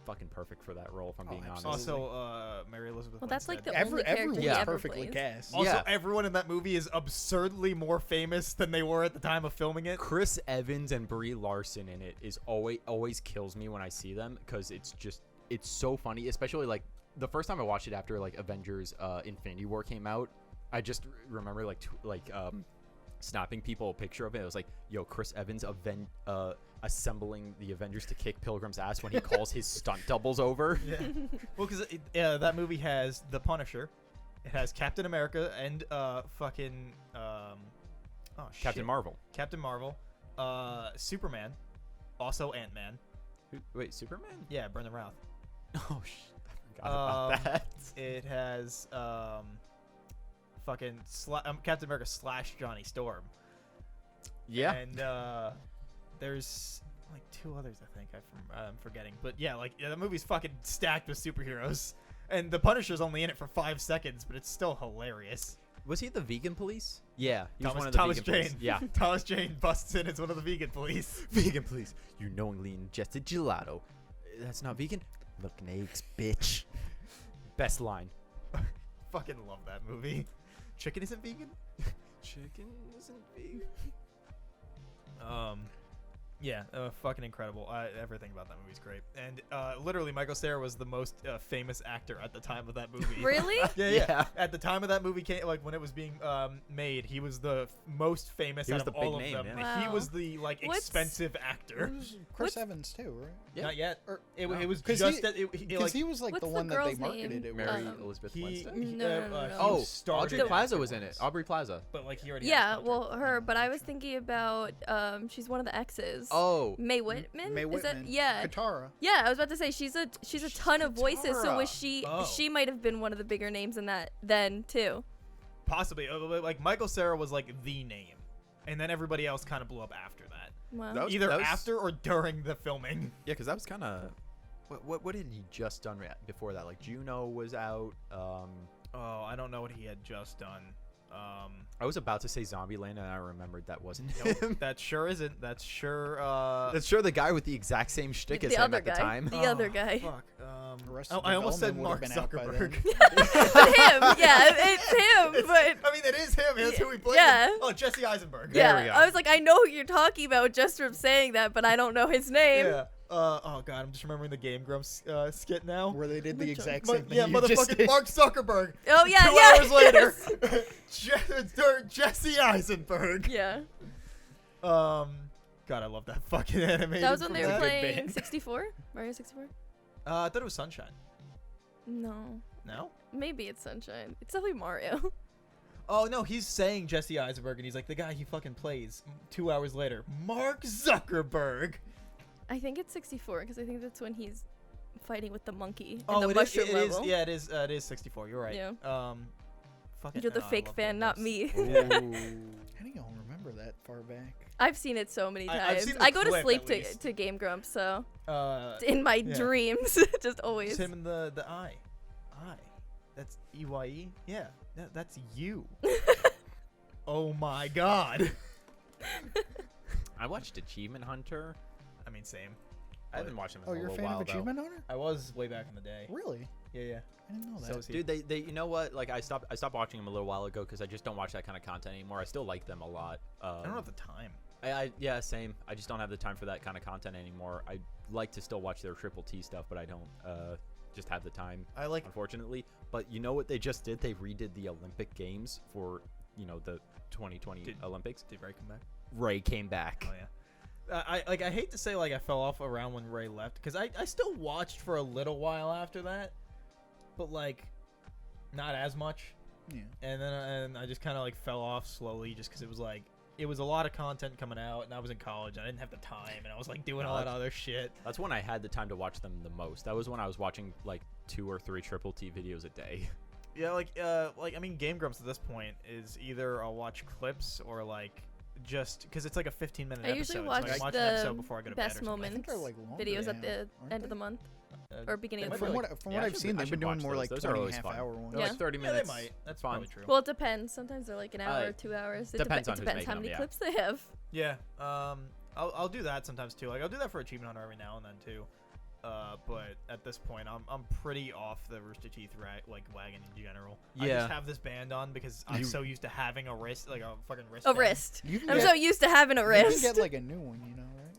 fucking perfect for that role, if I'm Oh, being honest. absolutely. Also, Mary Elizabeth. Well, that's like Winstead. the only character Everyone's he Yeah. ever perfectly plays. cast. Also, Yeah. everyone in that movie is absurdly more famous than they were at the time of filming it. Chris Evans and Brie Larson in it is always kills me when I see them because it's so funny, especially like the first time I watched it after like Avengers Infinity War came out. I just remember snapping people a picture of it. It was like, yo, Chris Evans assembling the Avengers to kick Pilgrim's ass when he calls his stunt doubles over. Yeah. Well, because that movie has the Punisher, it has Captain America, and fucking Captain Marvel. Captain Marvel, Superman, also Ant-Man. Wait, Superman? Yeah, Brendan Routh. Oh shit, I forgot about that. It has fucking Captain America / Johnny Storm. Yeah. And there's like 2 others I think I'm forgetting. But yeah, the movie's fucking stacked with superheroes. And the Punisher's only in it for 5 seconds, but it's still hilarious. Was he the vegan police? Yeah, he was Thomas, one of the Thomas vegan Jane. police. Yeah. Thomas Jane busts in as one of the vegan police. Vegan police. You knowingly ingested gelato. That's not vegan? Milk and eggs, bitch. Best line. Fucking love that movie. Chicken isn't vegan? Chicken isn't vegan. Yeah, fucking incredible. Everything about that movie's great. And literally, Michael Cera was the most famous actor at the time of that movie. Really? Yeah. At the time of that movie, when it was being made, he was the most famous He was out of the big all name, of them. yeah. He Wow. was the What's- expensive actor. Chris What's- Evans too, right? Yeah. Not yet. Or- It no. was 'Cause just he- that. Because he was like What's the the one that they girl's marketed name? it Mary with. Elizabeth He, Winstead. No. he started Audrey it Plaza was in it. afterwards. Aubrey Plaza. But like he already. Yeah, has a well, contract. her, but I was thinking about she's one of the exes. Oh. May Whitman? May Is that Whitman. yeah. Katara. Yeah, I was about to say she's a ton of voices, so was Katara. she might have been one of the bigger names in that then too. Possibly. Like Michael Cera was like the name, and then everybody else kind of blew up after that. Wow. That was- Either that was- after or during the filming. Yeah, because that was kind of. What had he just done before that? Like Juno was out. Oh, I don't know what he had just done. I was about to say Zombieland, and I remembered that wasn't Nope, him. that sure isn't. That's sure. That's sure the guy with the exact same shtick as The him other at the guy. time. The other guy. Fuck. Arrested I almost said Development Mark would have been out by Zuckerberg. him, yeah, it's him, but I mean, it is him. That's who he played. Yeah. Oh, Jesse Eisenberg. There we yeah, go. I was like, I know who you're talking about just from saying that, but I don't know his name. Yeah. Oh god, I'm just remembering the Game Grumps skit now. Where they did the Which exact Mu- same thing yeah, you just motherfucking did. Mark Zuckerberg. Oh yeah, 2 yeah. hours later, Jesse Eisenberg. Yeah, God, I love that fucking animated. that was when from they were that. playing 64, Mario 64. I thought it was Sunshine. No, No. maybe it's Sunshine. It's definitely Mario. Oh no, he's saying Jesse Eisenberg, and he's like the guy he fucking plays. 2 hours later, Mark Zuckerberg. I think it's 64 because I think that's when he's fighting with the monkey in Oh, the it is. mushroom It is. level. Yeah, it is. It is 64. You're right. Yeah. Fucking. You're the I fake love fan, Game not Grumps. me. How do y'all remember that far back? I've seen it so many I've times. seen the I go to clip, sleep at least. to Game Grumps, so Uh, in my yeah. dreams, just always. It's him in the eye. That's EYE. Yeah, that's you. Oh my god. I watched Achievement Hunter. I mean, same. I haven't watched him in Oh, a you're a little fan while of Achievement Hunter? I was way back in the day. Really? Yeah. I didn't know that. So is he. Dude, they you know what? Like I stopped watching them a little while ago because I just don't watch that kind of content anymore. I still like them a lot. I don't have the time. Yeah, same. I just don't have the time for that kind of content anymore. I like to still watch their Triple T stuff, but I don't just have the time. I like. Unfortunately. But you know what they just did? They redid the Olympic Games for the 2020 Olympics. Did Ray come back? Ray came back. Oh yeah. I hate to say I fell off around when Ray left because I still watched for a little while after that, but not as much. Yeah. And then I just kind of fell off slowly just because it was a lot of content coming out and I was in college and I didn't have the time and I was doing all that other shit. That's when I had the time to watch them the most. That was when I was watching 2 or 3 Triple T videos a day. Yeah, I mean, Game Grumps at this point is either I'll watch clips or just because it's a 15-minute I episode. usually so watch I watch an episode the before I go to bed. best or something. I think moments they're longer. videos at the aren't end they? of the month Uh, or beginning they of the might month. be From Yeah, what I I've should- seen, I they've been should watch doing more those. Those are 20 always fun. half-hour ones. They're Yeah. 30 Yeah, minutes. they might. That's Fun. probably true. Well, it depends. Sometimes they're an hour or 2 hours. Depends on It who's depends how making many them, yeah. clips they have. Yeah. I'll do that sometimes too. I'll do that for Achievement Hunter every now and then too. But at this point, I'm pretty off the Rooster Teeth wagon in general. I Yeah. just have this band on because I'm so used to having a wrist, a fucking wrist. A band. wrist. You can I'm get, so used to having a you wrist. can get a new one,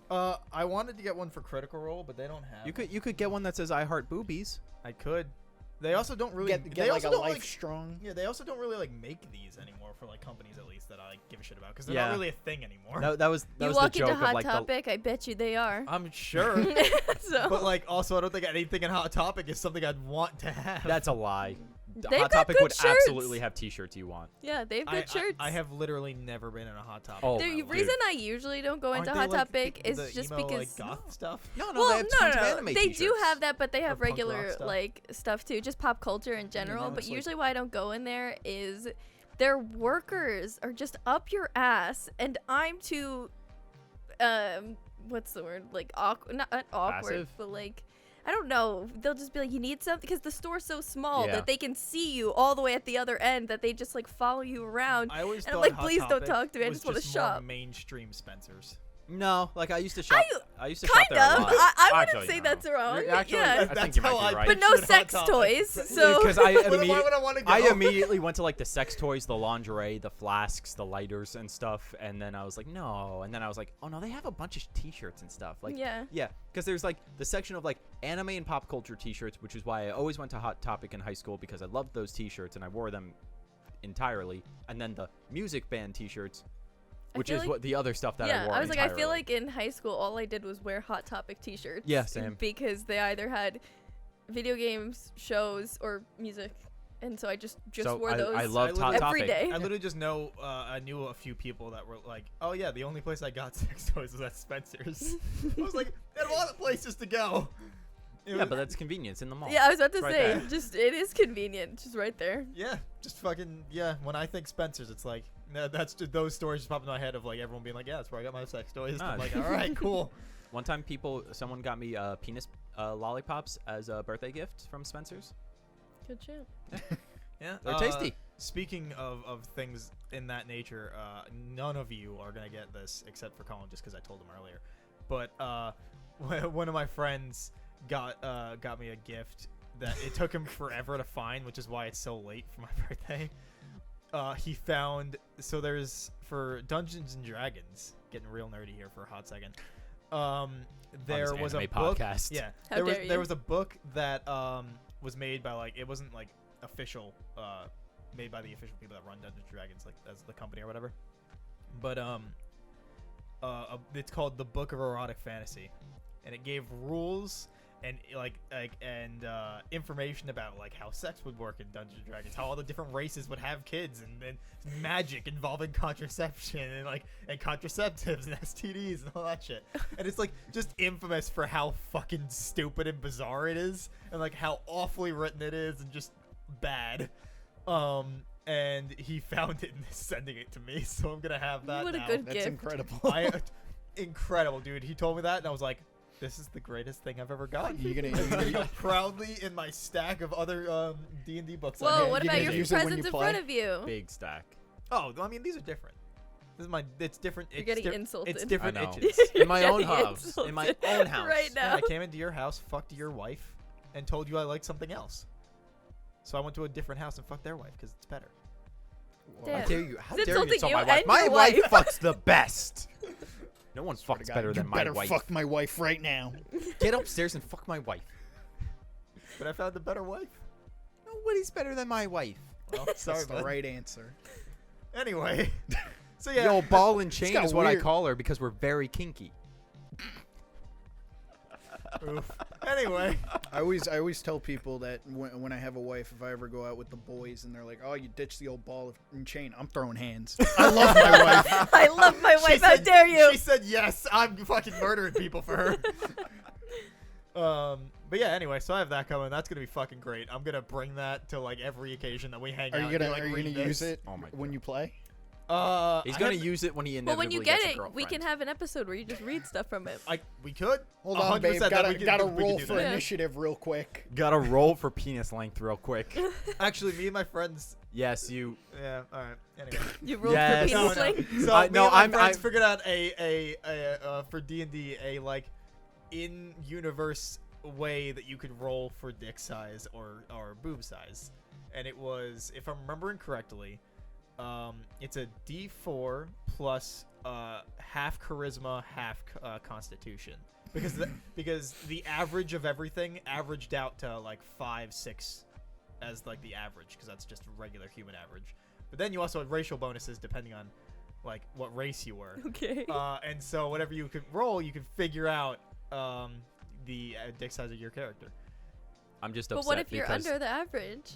right? I wanted to get one for Critical Role, but they don't have. You could get one that says I heart boobies. I could. They also don't really. Get they like also a don't Life Strong. Yeah, they also don't really make these anymore for companies at least that I give a shit about because they're Yeah. not really a thing anymore. That was You the walk joke into Hot of Topic, I bet you they are. I'm sure, So but also I don't think anything in Hot Topic is something I'd want to have. That's a lie. They've Hot got Topic good would shirts. absolutely have T-shirts you want. yeah, they've good shirts. I have literally never been in a Hot Topic. Oh, in The my life. reason I usually don't go into Hot Topic is the just emo, because goth stuff. No, well, they have tons of no. anime They t-shirts. do have that, but they have punk rock regular stuff. stuff too, just pop culture in general. know, But it's usually, why I don't go in there is their workers are just up your ass, and I'm too, what's the word? Awkward, not awkward, Passive? but I don't know. They'll just be like, you need something, because the store's so small Yeah. that they can see you all the way at the other end, that they just follow you around. I always And I'm thought like, Hot please don't Topic talk to me, I was just wanna more shop. mainstream Spencer's. No, I used to shop. I used to shop Kind there a of. lot. I wouldn't Actually, say no. that's wrong. Actually, yeah. I think you might be right. But no pictured Hot sex Topic. toys. So Because I Why would I want to go? I immediately went to the sex toys, the lingerie, the flasks, the lighters and stuff, and then I was like, no, and then I was like, oh no, they have a bunch of T-shirts and stuff. yeah. Yeah, because there's the section of anime and pop culture T-shirts, which is why I always went to Hot Topic in high school because I loved those T-shirts and I wore them entirely, and then the music band T-shirts, which feel is like- what the other stuff that I Yeah, wore. I was entirely. I feel like in high school, all I did was wear Hot Topic T-shirts. Yeah, same. Because they either had video games, shows, or music, and so I just So wore those. I loved Hot every Topic. day. I literally just know I knew a few people that were like, oh yeah, the only place I got sex toys was at Spencer's. I was like, there are a lot of places to go. Yeah, but that's convenience in the mall. Yeah, I was about to It's right say, there. just it is convenient, just right there. Yeah, just fucking yeah. When I think Spencer's, it's that's just those stories just pop in my head of everyone being like, yeah, that's where I got my sex toys. Ah. I'm like, all right, cool. One time, someone got me penis lollipops as a birthday gift from Spencer's. Good shit. Yeah, They're tasty. Speaking of things in that nature, none of you are gonna get this except for Colin, just because I told him earlier. But one of my friends got me a gift that it took him forever to find, which is why it's so late for my birthday. He found there's for Dungeons and Dragons, getting real nerdy here for a hot second. There was a anime book. podcast. Yeah, How there was dare you. there was a book that was made by it wasn't official, made by the official people that run Dungeons and Dragons, as the company or whatever. But it's called the Book of Erotic Fantasy, and it gave rules and information about how sex would work in Dungeons and Dragons, how all the different races would have kids, and magic involving contraception and contraceptives and STDs and all that shit. And it's just infamous for how fucking stupid and bizarre it is, and how awfully written it is, and just bad. and he found it and is sending it to me. So I'm gonna have that. What a now. good That's gift. incredible. Incredible, dude. He told me that, and I was like, "This is the greatest thing I've ever gotten." You're gonna proudly in my stack of other D&D books. I Whoa, have. what you about gonna your use it when presents you in play? front of you? Big stack. Oh, I mean, these are different. This is my. It's different. You're it's getting insulted. It's I different know. itches. In my own Getting house. In my insulted own house. right Man, now. I came into your house, fucked your wife, and told you I liked something else. So I went to a different house and fucked their wife because it's better. Damn. How dare you? How It's dare you insulting insult you my wife? and My your wife wife. fucks the best. No one Swear to fucks God, better you than my better wife. fuck my wife right now. Get upstairs and fuck my wife. But I found a better wife. Nobody's better than my wife. Well, sorry, That's the bud. right answer. Anyway, so yeah. Yo, ball and chain got is what I weird. call her because we're very kinky. Oof. Anyway, I always tell people that when I have a wife, if I ever go out with the boys and they're like, "Oh, you ditched the old ball and chain," I'm throwing hands. I love my wife. I love my she wife. How said- dare you? She said yes. I'm fucking murdering people for her. But yeah. Anyway, so I have that coming. That's gonna be fucking great. I'm gonna bring that to like every occasion that we hang Are out. you and be gonna like, Are you read gonna use this. it Oh my when God. you play? He's I gonna have- use it when he Well, inevitably when you get gets a it, we girlfriend. can have an episode where you just read stuff from it. We could. Hold on, 100% babe. that Gotta we could- gotta we could roll do for that. Yeah. initiative real quick. Gotta roll for penis length real quick. Actually, me and my friends. Yes, you. Yeah. All right. Anyway. You rolled Yes. for No, penis no. length. So I- me no, and my I'm- friends I'm- figured out for D&D a like in universe way that you could roll for dick size or boob size, and it was, if I'm remembering correctly, it's a D4 plus half charisma, half constitution, because the average of everything averaged out to like 5-6 as like the average, because that's just regular human average. But then you also had racial bonuses depending on like what race you were. Okay. And so whatever you could roll, you could figure out the dick size of your character. I'm just But upset what if you're because under the average?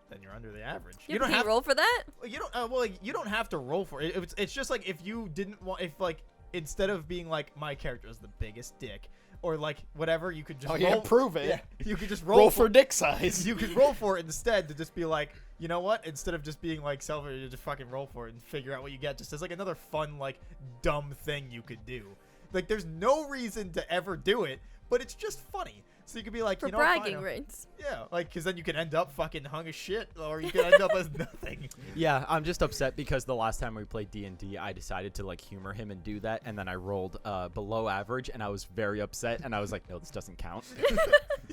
Then you're under the average. You don't have to roll for that? You don't. Well, like, you don't have to roll for it. It's just like if you didn't want, if like instead of being like my character is the biggest dick or like whatever, you could just Oh roll. yeah, prove it. Yeah, you could just Roll for dick size. You could roll for it instead to just be like, you know what? Instead of just being like selfish, you just fucking roll for it and figure out what you get. Just as like another fun, like dumb thing you could do. Like there's no reason to ever do it, but it's just funny. So you could be like, For you know, what, fine, bragging rights. yeah, like because then you could end up fucking hung as shit, or you could end up as nothing. yeah, I'm just upset because the last time we played D&D, I decided to like humor him and do that, and then I rolled below average, and I was very upset, and I was like, no, this doesn't count.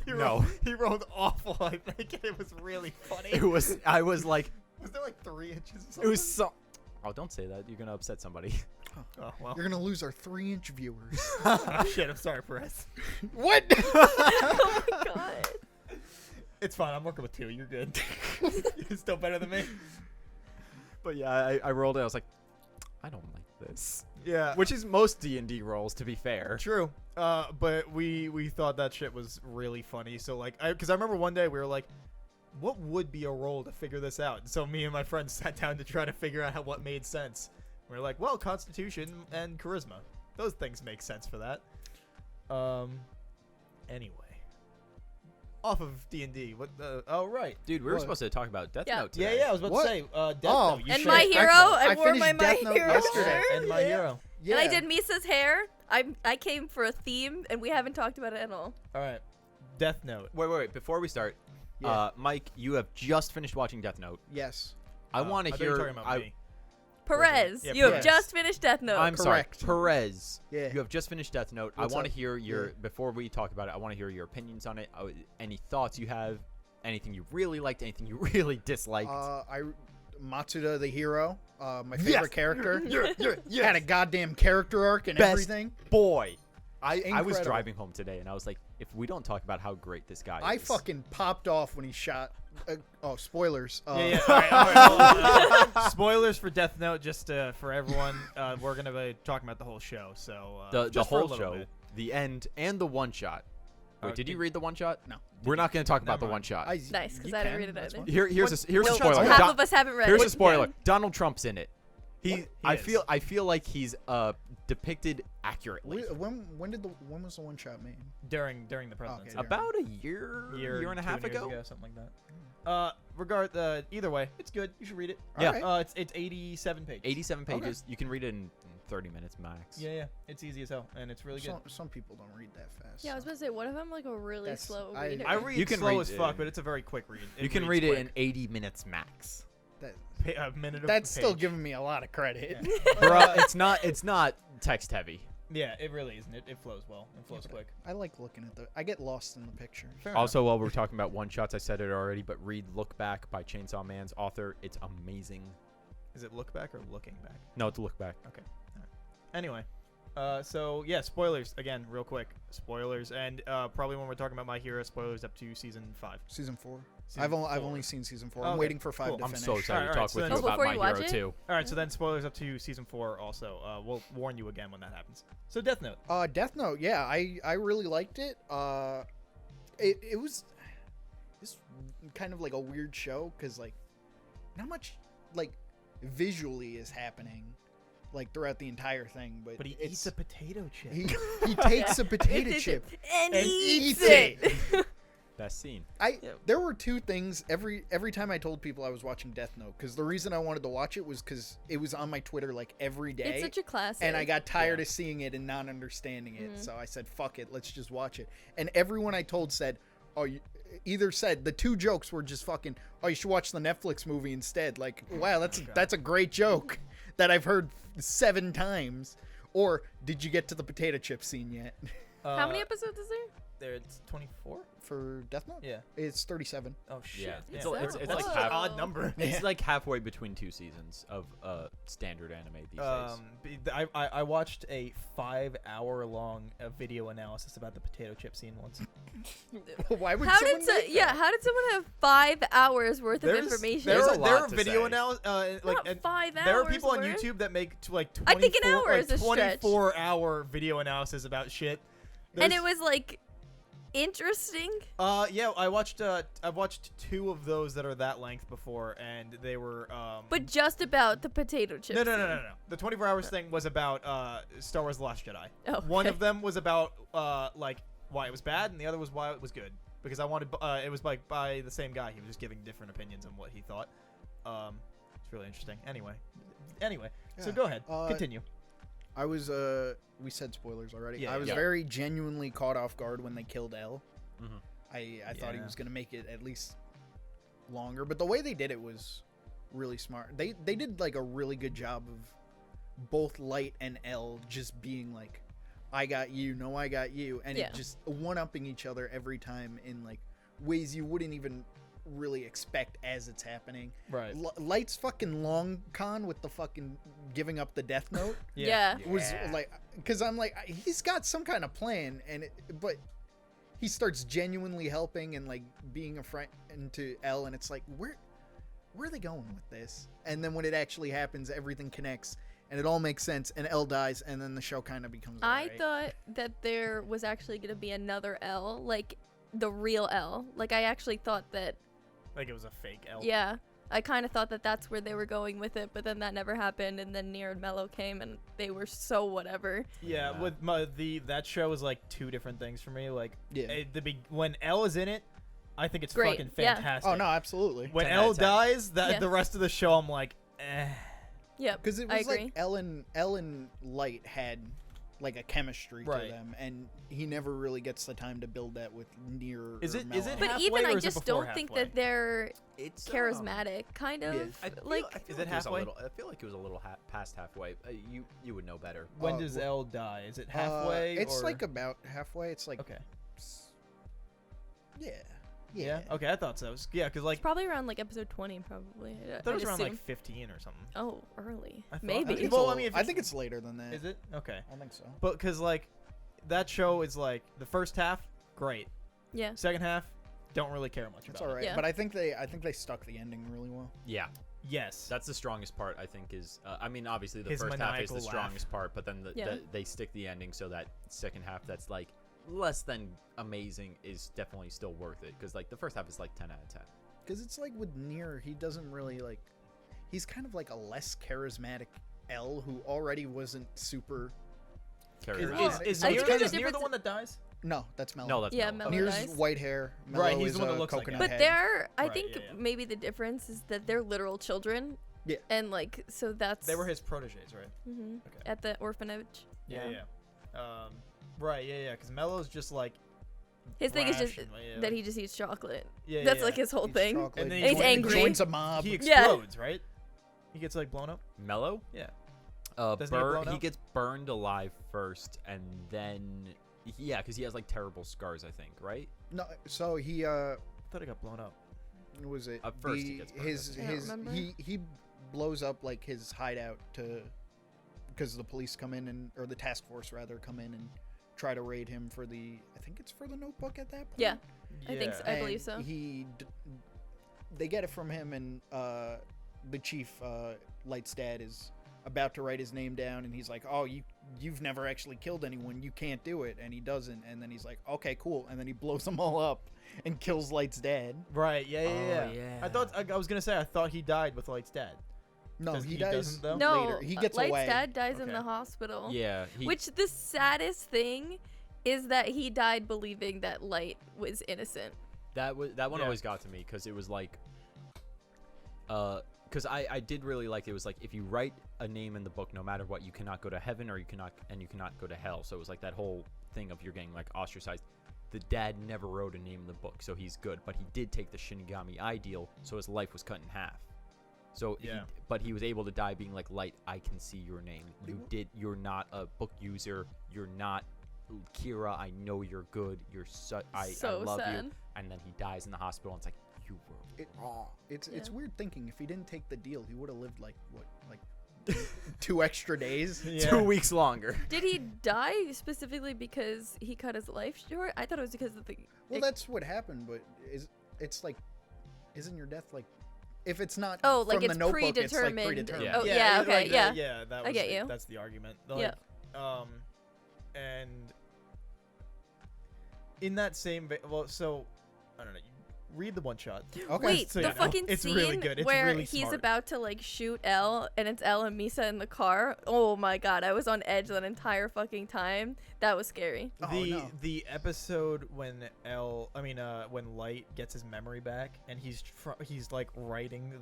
He rolled awful. I think and it was really funny. I was like, Was there like 3 inches? Or something? it was so. Oh, don't say that. You're gonna upset somebody. Oh well. You're gonna lose our 3-inch viewers. Oh, shit. I'm sorry, Perez. What? Oh my god. It's fine. I'm working with 2. You're good. You're still better than me. But yeah, I rolled it. I was like, I don't like this. Yeah. Which is most D&D rolls, to be fair. True. But we thought that shit was really funny. So like, because I remember one day we were like, what would be a roll to figure this out? And so me and my friends sat down to try to figure out what made sense. We were like, well, Constitution and Charisma. Those things make sense for that. Anyway. Off of D&D. What the? Oh, right. Dude, we were What? supposed to talk about Death Yeah. Note Yeah, today. yeah. I was about What? to say, Death Oh. Note. You And should- My Hero, I wore finished my Death My Note Hero yesterday. shirt. And My Hero. Yeah. And I did Misa's hair. I came for a theme, and we haven't talked about it at all. All right. Death Note. Wait. Before we start, Yeah. Mike, you have just finished watching Death Note. Yes. I Oh, want to thought you were hear. talking about me. Perez, Yeah, you have Perez. just finished Death Note. I'm Correct. sorry, Perez. Yeah. You have just finished Death Note. What's I want to up? hear your Yeah. before we talk about it. I want to hear your opinions on it. Any thoughts you have? Anything you really liked? Anything you really disliked? Matsuda the hero, my favorite character. Yes. Had a goddamn character arc and Best everything. Boy, I was Incredible. driving home today and I was like, if we don't talk about how great this guy I is, fucking popped off when he shot. Spoilers. Yeah. All right. Spoilers for Death Note, just for everyone. We're gonna be talking about the whole show, so the just for a whole little show, bit. the end, and the one shot. Wait, did you read the one shot? No. We're not going to talk about Never the mind. one shot. Nice, 'cause you I didn't can, read it that's either. fine. Here's a what spoiler. shot's Half Don- of us haven't read Here's it. a spoiler. Yeah. Donald Trump's in it. I is. feel like he's depicted accurately. When was the one shot made? during the presidency. Okay. About a year and a half 2 years ago. something like that. either way, it's good. You should read it. Yeah. Alright. It's 87 pages. 87 Okay. pages. You can read it in 30 minutes max. Yeah, it's easy as hell, and it's really good. Some people don't read that fast. Yeah, I was so. about to say, what if I'm like a really That's- slow I- reader? I read You can slow read as it. fuck, but it's a very quick read. You can read it in 80 minutes max. a minute of That's still page. giving me a lot of credit. Bruh, it's not text heavy. Yeah, it really isn't. It flows well. It flows quick. I like looking at I get lost in the picture. Also, while we're talking about one shots, I said it already, but read Look Back by Chainsaw Man's author. It's amazing. Is it look back or looking back? No, it's Look Back. Okay. All right. Anyway, so yeah, spoilers again, real quick. Spoilers, and probably when we're talking about My Hero, spoilers up to season 5. Season 4. Season I've 4. only seen season 4. Oh, I'm okay. waiting for 5 Cool. to I'm finish. so excited to Alright, talk so with then- you Oh, about before My you Hero watch it? 2. All right, so then spoilers up to season 4 also. We'll warn you again when that happens. So Death Note. Death Note, yeah, I really liked it. It was this kind of like a weird show because like not much like visually is happening like throughout the entire thing, but But he it's, eats a potato chip. he takes a potato chip. and eats eats it. Best scene. There were two things every time I told people I was watching Death Note, because the reason I wanted to watch it was because it was on my Twitter like every day. It's such a classic. And I got tired of seeing it and not understanding it. So I said, fuck it, let's just watch it. And everyone I told said, either said, the two jokes were just fucking, oh, you should watch the Netflix movie instead. Like, wow, that's a great joke that I've heard 7 times. Or, did you get to the potato chip scene yet? How many episodes is there? It's 24. For Death Note? Yeah. It's 37. Oh shit. Yeah. It's It's so like That's close. an half. odd number. It's like halfway between 2 seasons of standard anime these days. I watched a 5-hour long video analysis about the potato chip scene once. Why would How someone did make that? how did someone have 5 hours worth of information? There's a there are lot to video say. analysis. Not 5 hours. There are people on worth. YouTube that make like 24, I think an hour like is a stretch. 24-hour video analysis about shit. And There's- it was like interesting. Yeah, I've watched 2 of those that are that length before, and they were But just about the potato chip. no. The 24 hours thing was about Star Wars: The Last Jedi. Oh, One okay. of them was about like why it was bad, and the other was why it was good. Because I wanted it was like by the same guy. He was just giving different opinions on what he thought. It's really interesting. Anyway, so Yeah. go ahead, Uh, continue. I was we said spoilers already. Yeah, I was yeah. very genuinely caught off guard when they killed L. Mhm. I thought he Yeah. was gonna make it at least longer, but the way they did it was really smart. They did like a really good job of both Light and L just being like, I got you, no I got you, and Yeah. it just one-upping each other every time in like ways you wouldn't even really expect as it's happening. Right. Light's fucking long con with the fucking giving up the Death Note Yeah. was like, because I'm like, he's got some kind of plan, but he starts genuinely helping and like being a friend to L, and it's like, where are they going with this? And then when it actually happens, everything connects and it all makes sense, and L dies, and then the show kind of becomes I alright. thought that there was actually going to be another L, like the real L. Like I actually thought that, Like it was a fake L. yeah. I kind of thought that that's where they were going with it, but then that never happened, and then Nier and Mello came, and they were so whatever. Yeah, Yeah. with that show is like 2 different things for me. Like, Yeah. when L is in it, I think it's Great, fucking yeah. fantastic. Oh no, absolutely. When 10 out L of 10. dies, Yeah. the rest of the show, I'm like, eh. Yep, Because it I was agree. like L and Light had like a chemistry Right. to them, and he never really gets the time to build that with Nier. Is or it- is Mello. it But halfway, even or I is it just before don't think halfway? that they're It's charismatic, kind of. Yeah. I feel like Is it like halfway? I feel like it was a little past halfway. You would know better. When does wh- L die? Is it halfway? It's or? like about halfway. It's like Okay. yeah, Yeah. Okay, I thought so. Yeah, because like it's probably around like episode 20, probably. I thought it was I'd around like assume. 15 or something. Oh, early. I thought- Maybe. I I think, Well, it's, I mean, if I it's- think it's later than that. Is it? Okay. I think so. But because like that show is like the first half, great. Yeah. Second half, don't really care much It's about all right, Yeah. but I think they stuck the ending really well. Yeah, it. Yes. that's the strongest part. I think is. I mean, obviously the His first half is the maniacal laugh. strongest part, but then Yeah. they stick the ending so that second half that's like less than amazing is definitely still worth it, because like the first half is like 10 out of 10. Because it's like with Nier, he doesn't really like. He's kind of like a less charismatic L who already wasn't super. Is, Charismatic. Well, is, is I Nier, think there's a is Nier the difference- one that dies? No, that's Mellow. No, that's Yeah, Mellow. Mellow. Near's dies. white hair. Mellow Right, he's is the one that a looks like coconut But head. they're, I Right, think yeah, yeah. maybe the difference is that they're literal children. Yeah. And like, so that's. They were his proteges, right? Mhm, Okay. At the orphanage. Yeah. Right. Yeah. Because Mellow's just like. His thing is just brash and, yeah, that he just eats chocolate. Yeah. That's yeah, like his whole Eats thing. chocolate, And then And he's angry. Joins a mob. He Yeah. explodes, right? He gets like blown up. Mellow? Yeah. Doesn't he get blown He up? gets burned alive first, and then yeah, because he has like terrible scars, I think, right? No, so he I thought he got blown up. what was it? At first he gets burned, I his think. I don't his remember. he blows up like his hideout to because the police come in or the task force rather come in and try to raid him for I think it's for the notebook at that point. Yeah. I think so. I And believe so. They get it from him, and the chief, Light's dad, is about to write his name down, and he's like, "Oh, you've never actually killed anyone. You can't do it," and he doesn't. And then he's like, "Okay, cool," and then he blows them all up and kills Light's dad. Right. Yeah. Oh, Yeah. yeah. I was gonna say I thought he died with Light's dad. No, Does- he he dies doesn't, though? No, later. He gets Light's away. dad dies in Okay. the hospital. Yeah. Which the saddest thing is that he died believing that Light was innocent. that one Yeah. always got to me because it was like, because I did really like it was like if you write a name in the book, no matter what, you cannot go to heaven or you cannot go to hell. So it was like that whole thing of you're getting like ostracized. The dad never wrote a name in the book, so he's good. But he did take the Shinigami ideal, so his life was cut in half. So, Yeah. but he was able to die being like, Light, I can see your name. You're not a book user. You're not Kira. I know you're good. I So love sad. you. And then he dies in the hospital, and it's like, you were wrong. It's Yeah. weird thinking. If he didn't take the deal, he would have lived like 2 extra days. Yeah. 2 weeks longer. Did he die specifically because he cut his life short? I thought it was because of the. Well, that's what happened, but it's like, isn't your death like, if it's not Oh, like from it's the notebook, it's like predetermined. predetermined. Yeah. Oh, yeah, okay, like yeah. Yeah. That was I get you. That's the argument. Yeah. And in that same so I don't know. Read the one shot. Okay. Wait, So, the yeah, no, fucking it's scene really good. It's where really he's smart. about to like shoot Elle, and it's Elle and Misa in the car. Oh my god, I was on edge that entire fucking time. That was scary. Oh, the no. the episode when when Light gets his memory back and he's like writing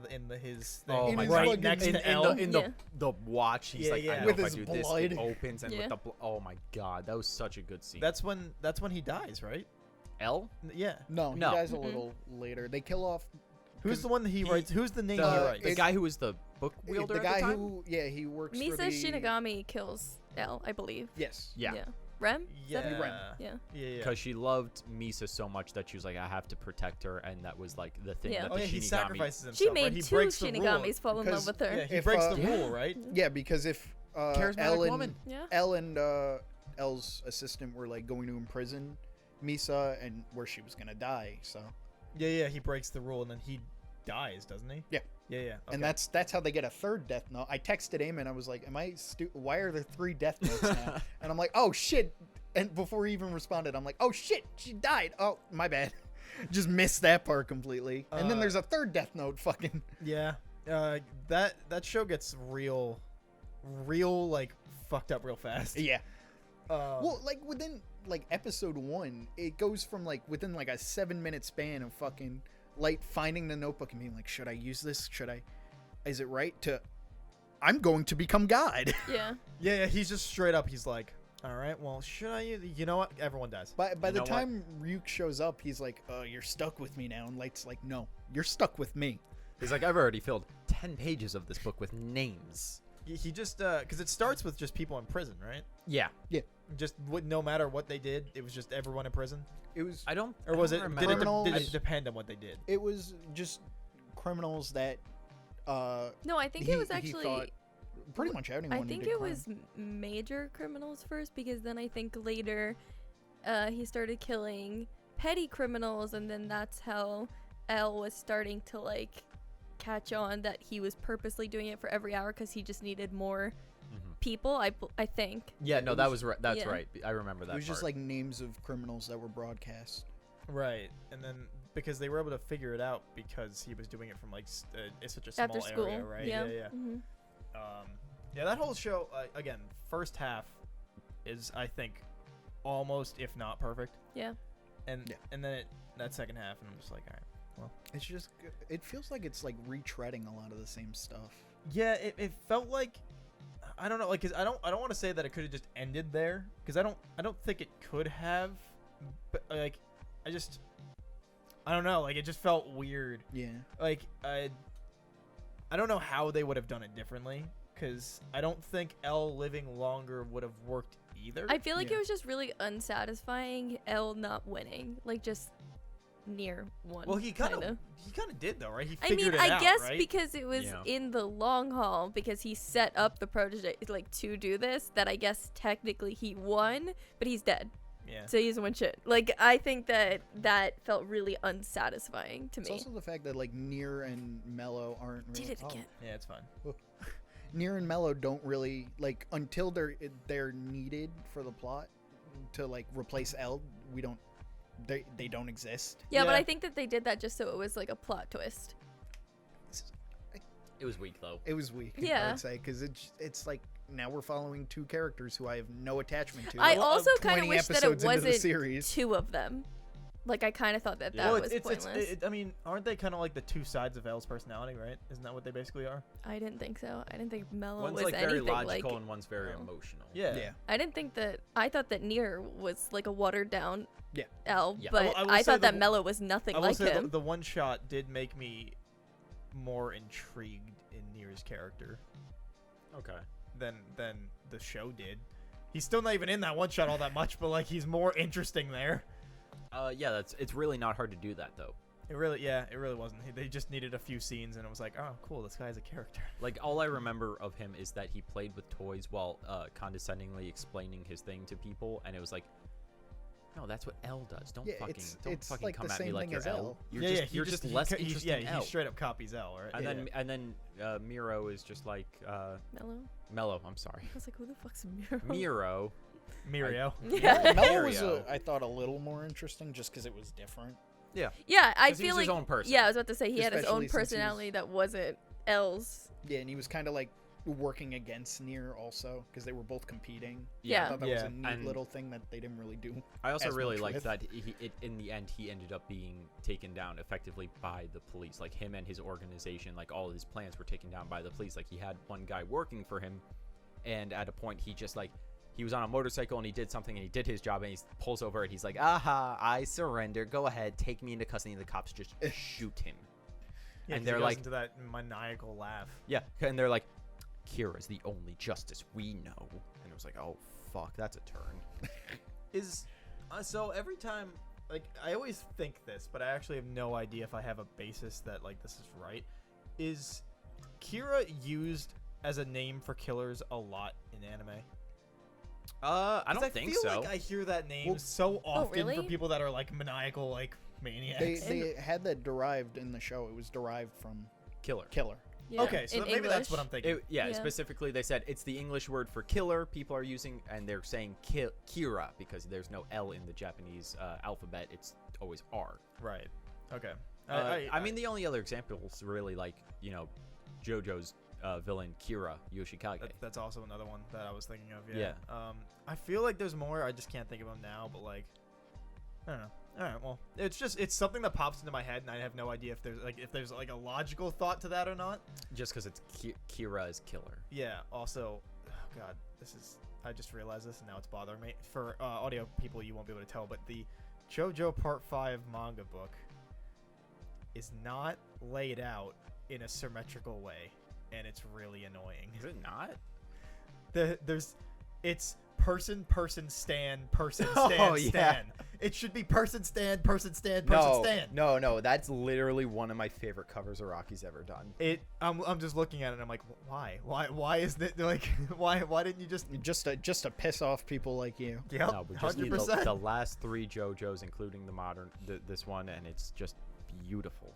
his thing Oh In my his god! fucking- next in, to in Elle. the Yeah. the watch, he's Yeah, like, yeah. I know With if I his do this, blood. it opens, and Yeah. with the oh my god, that was such a good scene. That's when he dies, right? L. Yeah. No, he No. dies a Mm-mm. little later. They kill off Who's the one that he writes? Who's the name he The, writes? the guy who was the book wielder the at guy the time. who he works for Misa the Shinigami kills Elle, I believe. Yes. Yeah. Rem? Is that Yeah. who- Rem. Yeah. Yeah. Because she loved Misa so much that she was like, I have to protect her, and that was like the thing Yeah. that Oh the yeah, he Shinigami. sacrifices himself. She right? made He two breaks the rule. Shinigamis fall in love because- with her. Yeah, he If, breaks the Yeah. rule, right? Yeah, because if Charismatic woman. Yeah. Elle and Elle's assistant were like going to imprison Misa and where she was gonna die. So Yeah. He breaks the rule and then he dies, doesn't he? Yeah. Yeah. Okay. and that's how they get a third death note. I texted Eamon. I was like, "Am I why are there 3 death notes now?" And I'm like, "Oh shit!" And before he even responded, I'm like, "Oh shit, she died." Oh, my bad. Just missed that part completely. And then there's a third death note. Fucking Yeah. That show gets real like fucked up real fast. yeah. Well, Well, like within like episode 1, it goes from like within like a 7-minute span of fucking Light finding the notebook and being like, "Should I use this? Is it right?" to I'm going to become God. Yeah. yeah, he's just straight up. He's like, all right, well, should I? You know what? Everyone dies. By You the know what? time Ryuk shows up, he's like, "You're stuck with me now." And Light's like, "No, you're stuck with me." He's like, I've already filled 10 pages of this book with names. He just because it starts with just people in prison, right? Yeah. Just no matter what they did, it was just everyone in prison. It was I don't. Or was I it? don't Did it, remember. did Criminals- it depend on what they did? it was just criminals that No, I think he- it was he actually. thought pretty much anyone. I who think did it crime. was major criminals first, because then I think later he started killing petty criminals, and then that's how Elle was starting to like catch on that he was purposely doing it for every hour because he just needed more Mhm. people. I think. Yeah, no, It that was- was right. That's yeah. right. I remember that. It was just part. like names of criminals that were broadcast. Right, and then because they were able to figure it out because he was doing it from like it's such a small After school. area, right? Yeah. Yeah. Mhm. Yeah, that whole show again, first half is I think almost, if not perfect. Yeah. And then that second half, and I'm just like, all right, well. It's just, it feels like it's like retreading a lot of the same stuff. Yeah, it felt like, I don't know, like, 'cause I don't want to say that it could have just ended there, because I don't think it could have, but like, I don't know, like, it just felt weird. Yeah. Like, I don't know how they would have done it differently, because I don't think Elle living longer would have worked either. I feel like Yeah. it was just really unsatisfying. Elle not winning, like just near one. Well, he kind kinda. of did though, right? He I figured mean, it I out, guess right? because it was Yeah. in the long haul, because he set up the protege like to do this. That I guess technically he won, but he's dead, Yeah. so he doesn't win shit. Like I think that felt really unsatisfying to It's me. also the fact that like Nier and Mello aren't really. Did it again? Yeah, it's fine. Nier and Mello don't really like until they're needed for the plot to like replace L. We don't. They don't exist. Yeah, but Yeah. I think that they did that just so it was like a plot twist. It was weak though. It was weak. I Yeah. would say because it's like now we're following two characters who I have no attachment to. I Well, also kind of 20 wish that it episodes into the wasn't series. two of them. Like I kind of thought that Yeah. that Well, was pointless. I mean, aren't they kind of like the two sides of Elle's personality, right? Isn't that what they basically are? I didn't think so. I didn't think Mello One's was like very anything logical like. and one's very Oh. emotional. Yeah. Yeah. I didn't think that. I thought that Nier was like a watered down Yeah. L, Yeah. but I will I say thought the that w- Mello was nothing I will like say him. the one shot did make me more intrigued in Nier's character Okay. than the show did. He's still not even in that one shot all that much, but like he's more interesting there. Yeah, it's really not hard to do that though. It really wasn't. They just needed a few scenes, and it was like, oh, cool, this guy's a character. Like all I remember of him is that he played with toys while condescendingly explaining his thing to people, and it was like, no, that's what L does. Don't Yeah, fucking it's don't fucking like come the at me same like thing you're as L. L. You're yeah, just yeah, you're just less interesting he L. straight up copies L, right? And Yeah. then Miro is just like Mello. Mello. I'm sorry, I was like, who the fuck's Miro? Miro. Mirio. Yeah. Mello was Mario. I thought a little more interesting just because it was different. Yeah. Yeah, I 'Cause he feel was his like. own person. Yeah, I was about to say he had his Especially own since he was- personality that wasn't L's. Yeah, and he was kind of like working against Nier also because they were both competing. Yeah. I thought that was Yeah. a neat And- little thing that they didn't really do. I also as really much liked with. that in the end he ended up being taken down effectively by the police. Like him and his organization, like all of his plans were taken down by the police. Like he had one guy working for him, and at a point he just like he was on a motorcycle and he did something and he did his job and he pulls over and he's like, aha, I surrender. Go ahead, take me into custody. And the cops just shoot him. Yeah, And 'cause they're he goes like- into that maniacal laugh. Yeah, and they're like, Kira's the only justice we know. And it was like, oh fuck, that's a turn. So every time, like, I always think this, but I actually have no idea if I have a basis that like this is right. Is Kira used as a name for killers a lot in anime? I 'Cause don't think feel so. like I hear that name Well- so often for really? people that are like maniacal, like maniacs. They had that derived in the show. It was derived from Killer. Killer. Yeah, Okay, so in maybe that's what English. I'm thinking. Yeah, Yeah. specifically they said it's the English word for killer people are using, and they're saying Kira because there's no L in the Japanese alphabet. It's always R. Right. Okay. I mean, the only other examples really like, Jojo's villain Kira Yoshikage. that's also another one that I was thinking of. Yeah. I feel like there's more. I just can't think of them now. But like, I don't know. All right. Well, it's something that pops into my head, and I have no idea if there's like a logical thought to that or not. Just because it's Kira is killer. Yeah. Also, oh God, I just realized this, and now it's bothering me. For audio people, you won't be able to tell, but the JoJo Part 5 manga book is not laid out in a symmetrical way, and it's really annoying. Is it not? It's person stand stand Oh, yeah. stand. It should be person stand stand stand. No. That's literally one of my favorite covers Araki's ever done. I'm just looking at it and I'm like, why is it like why didn't you just Just to piss off people like you. yep, No, but just need 100%. the last 3 JoJos, including the modern, this one, and it's just beautiful.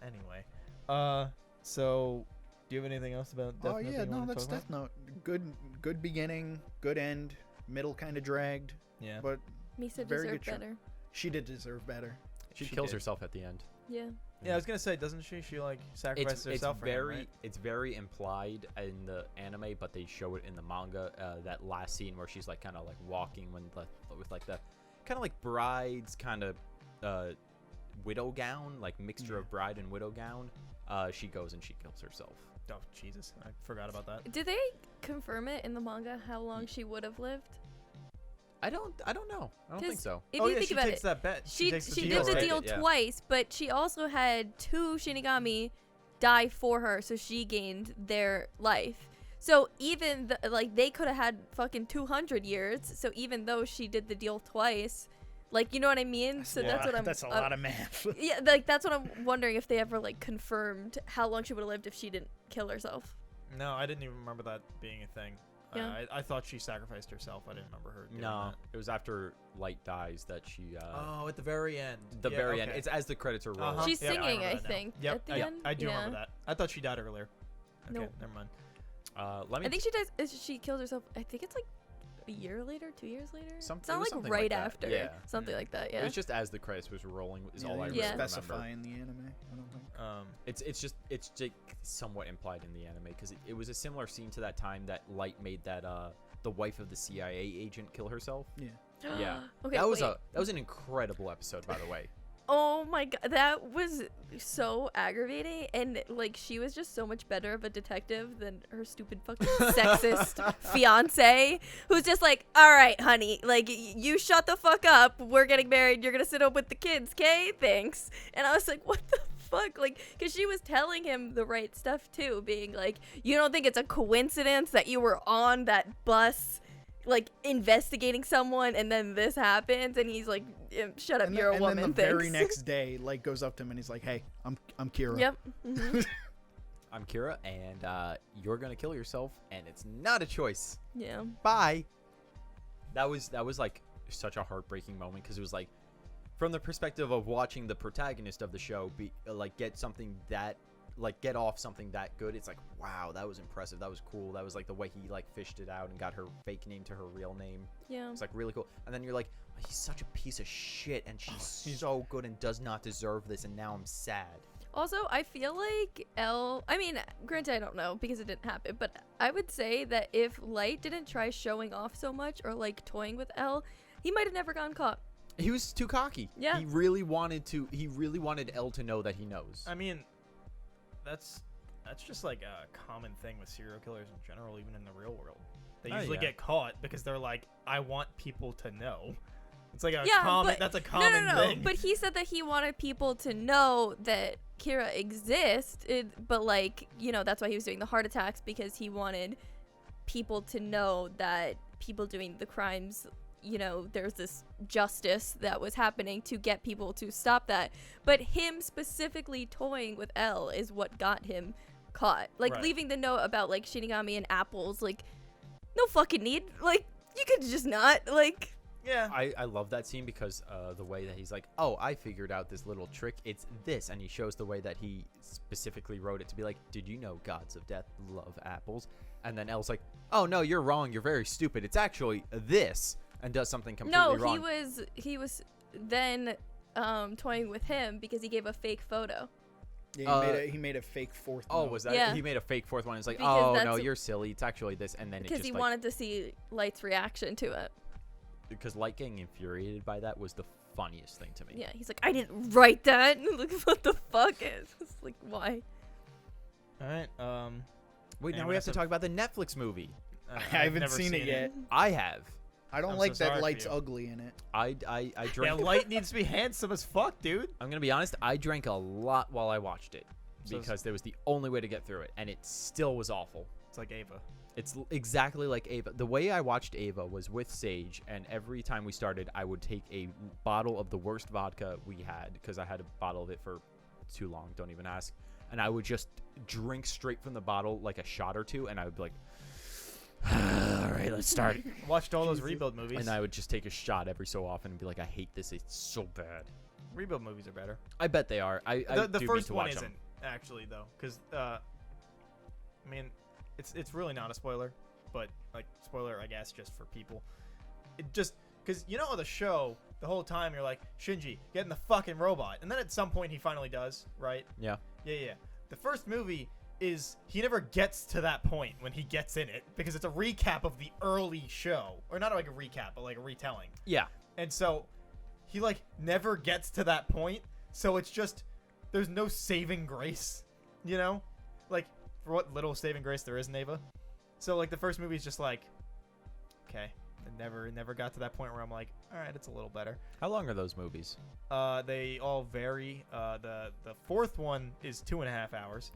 Anyway, so do you have anything else about Death Oh Note that yeah, you no, wanna that's talk about? Death Note. Good beginning, good end, middle kind of dragged, Yeah. but Misa Very deserved good show. better. she did deserve better. She She kills did. herself at the end. Yeah. Yeah, I was gonna say, doesn't she like sacrifice herself for him, right? It's very implied in the anime, but they show it in the manga. That last scene where she's like kind of like walking with like the kind of like bride's kind of widow gown, like mixture of bride and widow gown. She goes and she kills herself. Oh Jesus, I forgot about that. Did they confirm it in the manga how long she would have lived? I don't know. I don't think so. If Oh you yeah, think she about takes it, that bet. she takes did deal, the right? deal Yeah. twice, but she also had 2 Shinigami die for her, so she gained their life. So even like they could have had fucking 200 years. So even though she did the deal twice, like you know what I mean. So that's what I'm. That's a lot of math. Yeah, like that's what I'm wondering if they ever like confirmed how long she would have lived if she didn't kill herself. No, I didn't even remember that being a thing. Yeah. I thought she sacrificed herself. I didn't remember her doing No, that. it was after Light dies that she. Oh, at the very end. The Yeah, very okay. end. It's as the credits are rolling. Uh-huh. She's Yeah, I singing, remember I that now. think, Yep, at the yeah, end. I do Yeah. remember that. I thought she died earlier. Okay, Nope. never mind. Let me. I think she does. She kills herself. I think it's like a year later, 2 years later. Some- It's it not was like something right like that, after. yeah. Something like that. It Yeah. was just as the credits was rolling is all I you really Yeah. remember. specify in the anime. I don't think. It's just somewhat implied in the anime because it was a similar scene to that time that Light made that the wife of the CIA agent kill herself. Yeah. Yeah. Okay. that was wait. that was an incredible episode, by the way. Oh my god, that was so aggravating, and like she was just so much better of a detective than her stupid fucking sexist fiance, who's just like, all right, honey, like you shut the fuck up. We're getting married. You're gonna sit up with the kids, okay? Thanks. And I was like, what the fuck? Like, because she was telling him the right stuff too, being like, you don't think it's a coincidence that you were on that bus, like investigating someone, and then this happens, and he's like, shut up, And you're a then, woman. and then the thanks. very next day, Light goes up to him and he's like, "Hey, I'm Kira." Yep. Mhm. I'm Kira, and you're gonna kill yourself, and it's not a choice. Yeah. Bye. That was like such a heartbreaking moment because it was like, from the perspective of watching the protagonist of the show be like get off something that good. It's like, wow, that was impressive. That was cool. That was like the way he like fished it out and got her fake name to her real name. Yeah. It's like really cool. And then you're like, oh, he's such a piece of shit, and she's so good and does not deserve this, and now I'm sad. Also, I feel like I mean, granted, I don't know because it didn't happen, but I would say that if Light didn't try showing off so much or like toying with Elle, he might have never gotten caught. He was too cocky. Yeah. He really wanted Elle to know that he knows. I mean, that's just like a common thing with serial killers in general, even in the real world. They Oh, usually yeah. get caught because they're like, I want people to know. It's like a Yeah, common. but- That's a common no. thing. But he said that he wanted people to know that Kira existed, but like, you know, that's why he was doing the heart attacks, because he wanted people to know that people doing the crimes, you know, there's this justice that was happening to get people to stop that. But him specifically toying with Elle is what got him caught. Like, Right. leaving the note about like Shinigami and apples, like, no fucking need. Like, you could just not, like. yeah. I love that scene because the way that he's like, oh, I figured out this little trick. It's this. And he shows the way that he specifically wrote it to be like, did you know gods of death love apples? And then Elle's like, oh, no, you're wrong. You're very stupid. It's actually this. And does something completely wrong. He was then toying with him because he gave a fake photo. Yeah, he made a fake fourth. Oh, note. was that? Yeah. He made a fake fourth one. It's like, Because oh, no, that's- you're silly. It's actually this. And then it Because just he like, wanted to see Light's reaction to it. because Light getting infuriated by that was the funniest thing to me. Yeah, he's like, I didn't write that. Like, what the fuck is? It's like, why? All right. Wait, now Anyone we have else to have- talk about the Netflix movie. I I've haven't never seen it yet. I have. I don't I'm like so that sorry for Light's you. ugly in it. I Yeah, drank. Light needs to be handsome as fuck, dude. I'm gonna be honest. I drank a lot while I watched it So it's- because there was the only way to get through it, and it still was awful. It's like Ava. It's exactly like Ava. The way I watched Ava was with Sage, and every time we started, I would take a bottle of the worst vodka we had because I had a bottle of it for too long. Don't even ask. And I would just drink straight from the bottle, like a shot or two, and I would be like, "All right, let's start." Watched all those Rebuild movies. And I would just take a shot every so often and be like, "I hate this. It's so bad." Rebuild movies are better. I bet they are. I The do mean first to one watch isn't them. actually though, because I mean, it's really not a spoiler, but like spoiler I guess just for people. It just because you know the show the whole time you're like, Shinji, get in the fucking robot. And then at some point he finally does, right? Yeah. Yeah. The first movie is he never gets to that point when he gets in it because it's a recap of the early show. Or not like a recap, but like a retelling. Yeah. And so he like never gets to that point. So it's just, there's no saving grace, you know? Like, for what little saving grace there is in Ava. So like the first movie is just like, okay. It never got to that point where I'm like, all right, it's a little better. How long are those movies? They all vary. The fourth one is 2.5 hours,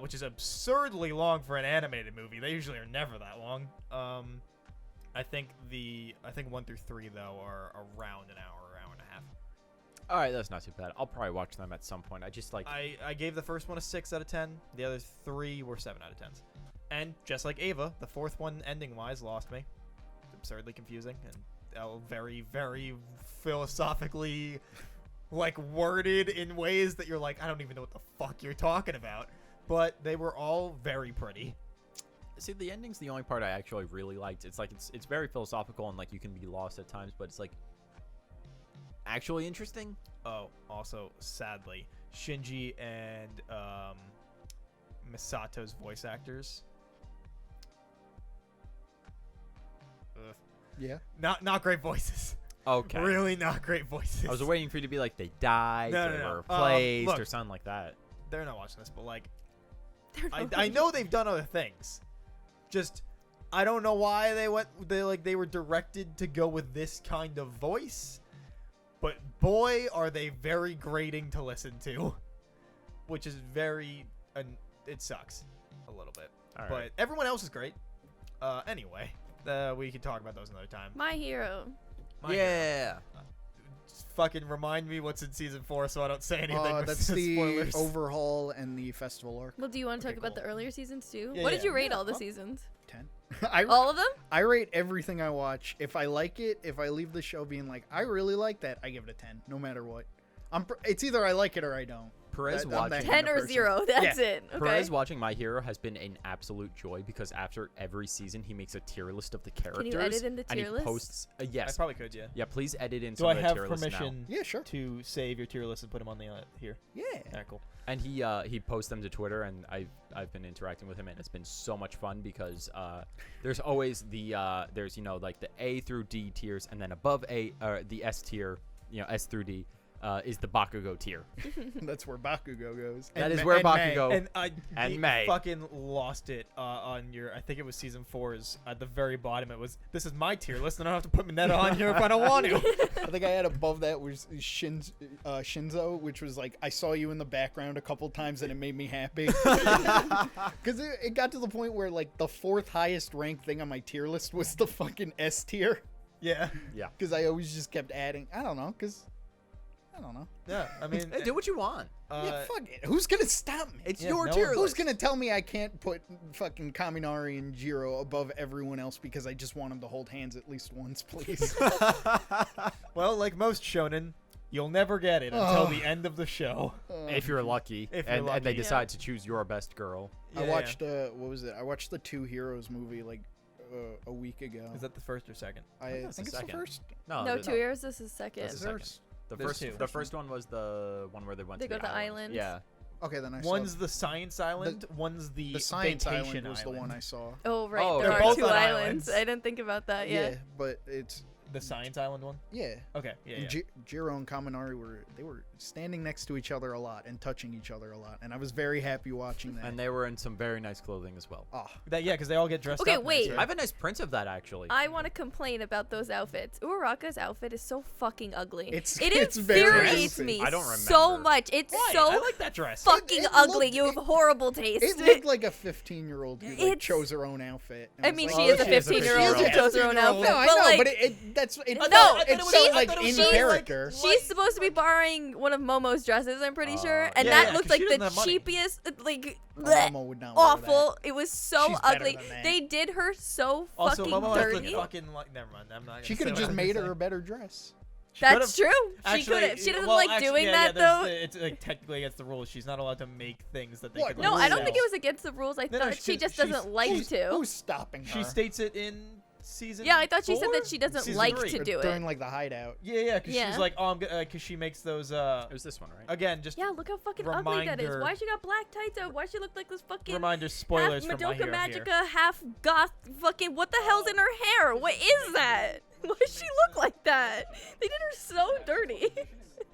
which is absurdly long for an animated movie. They usually are never that long. I think 1 through 3 though are around an hour and a half. All right, that's not too bad. I'll probably watch them at some point. I just like. I gave the first one a 6 out of 10. The other 3 were 7 out of 10s. And just like Ava, the fourth one ending wise lost me. Absurdly confusing and very, very philosophically like worded in ways that you're like, I don't even know what the fuck you're talking about. But they were all very pretty. See, the ending's the only part I actually really liked. It's like it's very philosophical and like you can be lost at times, but it's like actually interesting. Oh, also sadly, Shinji and Misato's voice actors. Ugh. Yeah. Not great voices. Okay. Really not great voices. I was waiting for you to be like they died No, or no. were replaced Look, or something like that. they're not watching this, but like, They're not- I know they've done other things. Just, I don't know why they were directed to go with this kind of voice. But boy, are they very grating to listen to. Which is very, it sucks a little bit. All But right. everyone else is great. Anyway, we can talk about those another time. My hero. My Yeah. Just fucking remind me what's in season 4 so I don't say anything. with That's the spoilers. overhaul and the festival arc. Well, do you want to Okay, talk about cool. the earlier seasons too? Yeah, What did yeah. you rate Yeah, all the well- seasons? 10. All of them? I rate everything I watch. If I like it, if I leave the show being like, I really like that, I give it a 10, no matter what. It's either I like it or I don't. Perez I'm that watching kind 10 of or person. 0. That's Yeah. it. Okay. Perez watching My Hero has been an absolute joy because after every season he makes a tier list of the characters. edit in the and tier he list? posts I yes. probably could, yeah. Yeah, please edit in Do some I of the have tier lists now. permission Yeah, sure. to save your tier list and put them on the here? Yeah. Alright, cool. And he posts them to Twitter, and I've been interacting with him, and it's been so much fun because there's always there's like the A through D tiers, and then above the S tier, S through D, is the Bakugo tier. That's where Bakugo goes. That And is Ma- where and May. Bakugo- And and May. fucking lost it on your. I think it was season 4's at the very bottom. It was, this is my tier list, and I don't have to put Mineta on here if I don't want to. I think I had above that was Shinzo, which was like, I saw you in the background a couple times and it made me happy. Because it got to the point where like the 4th highest ranked thing on my tier list was the fucking S tier. Yeah. Yeah. Because I always just kept adding. I don't know. Yeah. I mean, Hey, do what you want. Yeah, fuck it. Who's going to stop me? It's yeah, your no tier one- Who's list. going to tell me I can't put fucking Kaminari and Jiro above everyone else because I just want them to hold hands at least once, please? well, like most shonen, you'll never get it until Oh. the end of the show. If you're lucky, If you're and they lucky. decide to choose your best girl. I watched, what was it? I watched the Two Heroes movie like a week ago. Is that the first or second? I think think it's it's the the second. first. No, No, the- 2 years. This is second. That's Is the there second. The There's first, two. the first one was the one where they went They to go to the island. Yeah. Okay, then I saw One's the science island. One's the Science vacation Island was the one I saw. Oh, right. Oh, there they're are both 2 on islands. islands. I didn't think about that Yeah, yet. but it's The science island one. yeah. Okay. Yeah. Jiro and Kaminari were standing next to each other a lot and touching each other a lot, and I was very happy watching that. And they were in some very nice clothing as well. oh, Because they all get dressed Okay, up. wait. nice, I right? have a nice print of that actually. I want to complain about those outfits. Uraraka's outfit is so fucking ugly. It's it very infuriates stupid. me I don't so remember. much. It's Why? so I like that dress. fucking It ugly. looked- You have horrible taste. it looked like a 15-year-old who like, It's- chose her own outfit. and I was mean, like, she oh, is a she is a 15-year-old who 15-year-old. chose her own 15-year-old. outfit. No, I but know, like, but it No, felt, it she's- felt like I thought it in was like- character. she's supposed to be borrowing one of Momo's dresses, I'm pretty sure, and yeah, that yeah, looked 'cause like she the doesn't have money. cheapest, like Oh, bleh, Momo would not wear awful. It was so She's better ugly. than that. They did her so Also, fucking Momo has dirty. the fucking like. Never mind. I'm not. that. She gonna could have say just what I made was her gonna a better dress. say. That's true. She Actually, could have. She doesn't well, like actually, doing yeah, that there's though. It's like technically against the rules. She's not allowed to make things that they What? could. No, like, I don't think it sell. was against the rules. I No, thought she she's- just she's- doesn't like she's- to. Who's stopping her? She states it in season. Yeah, I thought she said 4? that she doesn't Season like 3. to do During it. like the hideout. Yeah, because Yeah. she's like, oh, I'm because she makes those. It was this one, right? Again, just Yeah, look how fucking ugly that is. Reminder- Why she got black tights on? Why she look like this fucking reminders, spoilers half from My Madoka Hero Magica, here. half goth fucking what the hell's in her hair? What is that? Why does she look like that? They did her so dirty.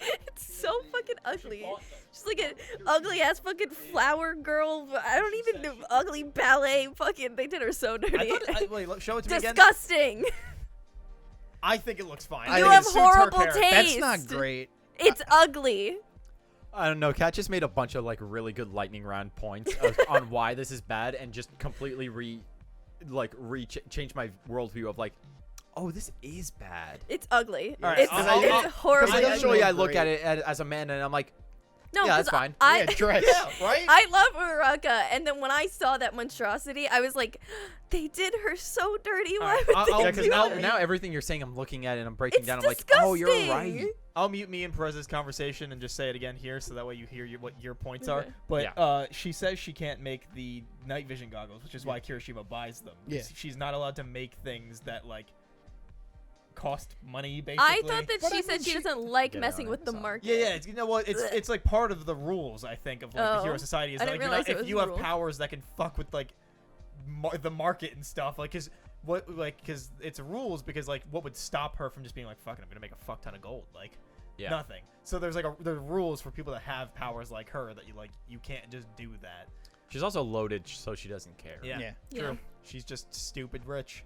It's so fucking ugly. She's like an ugly ass fucking flower girl. I don't even know, ugly ballet fucking. They did her so dirty. Wait, show it to me again. Disgusting. I think it looks fine. I You think have it suits her horrible character. taste. That's not great. It's ugly. I don't know. Kat just made a bunch of like really good lightning round points on why this is bad, and just completely change my worldview of like, oh, this is bad. It's ugly. All right, It's, I'll- it's horribly I- ugly. Eventually, I look great. at it as a man, and I'm like, No, yeah, that's 'cause fine. I, Yeah, dress. Yeah, right. I love Uraraka, and then when I saw that monstrosity, I was like, they did her so dirty. Why Alright, would I'll- they I'll- yeah, do because now, that? now everything you're saying, I'm looking at it, and I'm breaking It's down. I'm like, disgusting. oh, you're right. I'll mute me and Perez's conversation and just say it again here, so that way you hear what your points are. Okay. But Yeah. she says she can't make the night vision goggles, which is why Kirishima buys them. Yeah. She's not allowed to make things that like cost money. Basically, I thought that But she I said mean, she she- doesn't like Get it messing on with the Amazon. market. Yeah, it's, you know what? It's like part of the rules, I think, of like the Oh. hero society. Is I that, didn't like, realize it if was you a have rule. powers that can fuck with like the market and stuff, like, because it's rules, because like what would stop her from just being like, fucking, I'm gonna make a fuck ton of gold, like. Yeah. Nothing. So there's there's rules for people that have powers like her that you can't just do that. She's also loaded, so she doesn't care. Yeah. Yeah. True. Yeah. She's just stupid rich.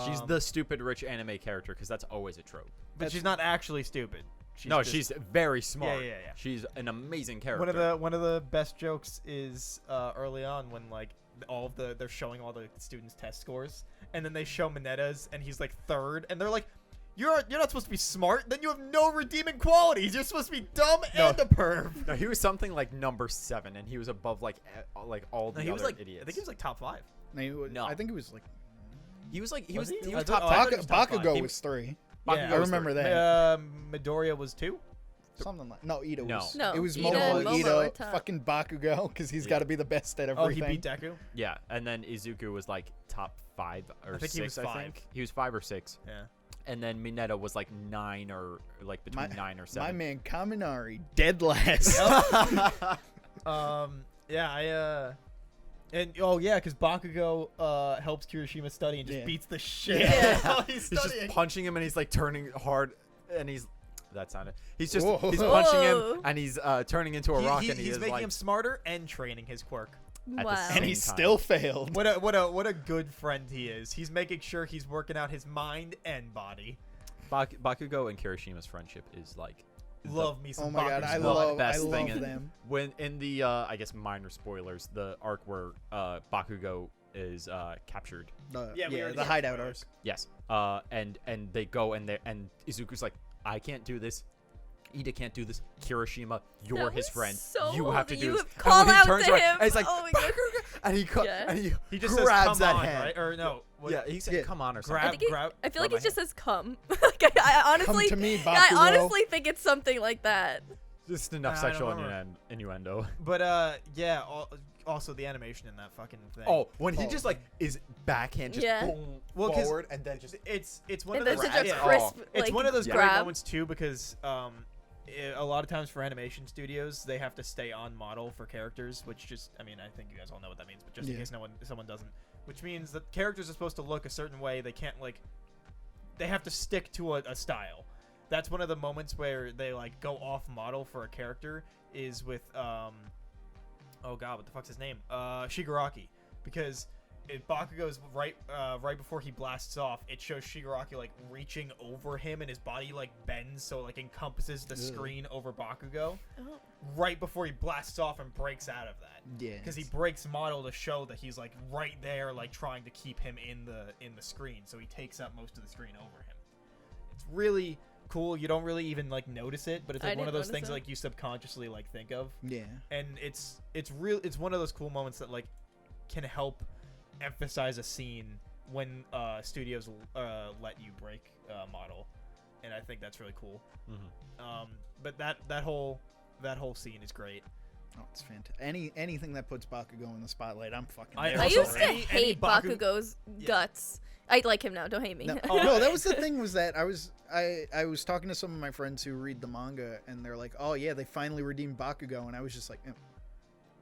She's the stupid rich anime character, because that's always a trope. But she's not actually stupid. She's No, just- she's very smart. yeah. She's an amazing character. one of the best jokes is early on when like they're showing all the students' test scores, and then they show Minetta's and he's like third, and they're like, You're not supposed to be smart. Then you have no redeeming qualities. You're supposed to be dumb and a perv. No, he was something like number 7, and he was above like all the No, he was other like idiots. I think he was like top 5. No. I think it was like he was like he Was was he? he was I top thought- I 10. thought he was top five. Bakugo He- was 3. Bakugo Yeah. I was remember third. that. Midoriya was 2. Something like Ida No. was. No, It was Ida Momo, and Momo Ida, were top. fucking Bakugo, because he's Yeah. got to be the best at Oh, he everything. beat Deku. Yeah, and then Izuku was like top 5 or I think 6. he was I 5. think he was 5 or 6, Yeah. and then Mineta was like 9 or like between 9 or 7. My man Kaminari, dead last. Yeah, and oh yeah, because Bakugo helps Kirishima study and just Yeah. beats the shit Yeah. out of him. He's He's studying. just punching him, and he's like turning hard, and he's that sounded. He's just Whoa. he's punching Whoa. him, and he's turning into a rock, and he he's is making like him smarter and training his quirk. At the Wow. same And he time. still failed. What a good friend he is. He's making sure he's working out his mind and body. Bakugo and Kirishima's friendship is like Love me some Oh my god, Bakugo. I the love best thing in- them. when in the I guess minor spoilers, the arc where Bakugo is captured. Yeah, we already the said hideout arc. spoilers. Yes. And they go, and Izuku's like, I can't do this. Ida can't do this. Kirishima, you're That his was friend. so You have to awesome. do You this. have And call when he out turns to around, him. and he's like, Oh my God. and he Yeah. and He just grabs says, that "Come on," hand. right? Or no? What- Yeah, he said, Yeah. "Come on," or Grab- I something. think grab- I feel like grab it my just says come. Like, I honestly, Come to me, I Bakugo. honestly think it's something like that. Just enough I don't sexual remember. innuendo. But yeah. Also the animation in that fucking thing. Oh, when he Oh. just like is backhand just Yeah. boom Well, 'cause forward, and then just it's one And of there's those. such a yeah. crisp, It's like, one of those great grab. moments too, because a lot of times for animation studios they have to stay on model for characters, which just I think you guys all know what that means, but just in Yeah. case someone doesn't, which means that characters are supposed to look a certain way. They can't they have to stick to a style. That's one of the moments where they like go off model for a character is with oh god, what the fuck's his name? Shigaraki, because Bakugo's right before he blasts off, it shows Shigaraki like reaching over him, and his body like bends so like encompasses the screen over Bakugo Oh. right before he blasts off and breaks out of that. Yeah. Because he breaks model to show that he's like right there, like trying to keep him in the screen, so he takes up most of the screen over him. It's really cool. You don't really even like notice it, but it's I like one of didn't those things notice it. like you subconsciously like think of. Yeah. And it's one of those cool moments that like can help emphasize a scene when studios let you break model, and I think that's really cool. Mhm. But that whole scene is great. Oh, it's fantastic. Anything that puts Bakugo in the spotlight, I'm fucking. I there I also- used to any hate Baku- Bakugo's Yeah. guts. I like him now. Don't hate me. No, Oh, no, that was the thing. Was that I was talking to some of my friends who read the manga, and they're like, "Oh yeah, they finally redeemed Bakugo," and I was just like,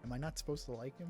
"Am I not supposed to like him?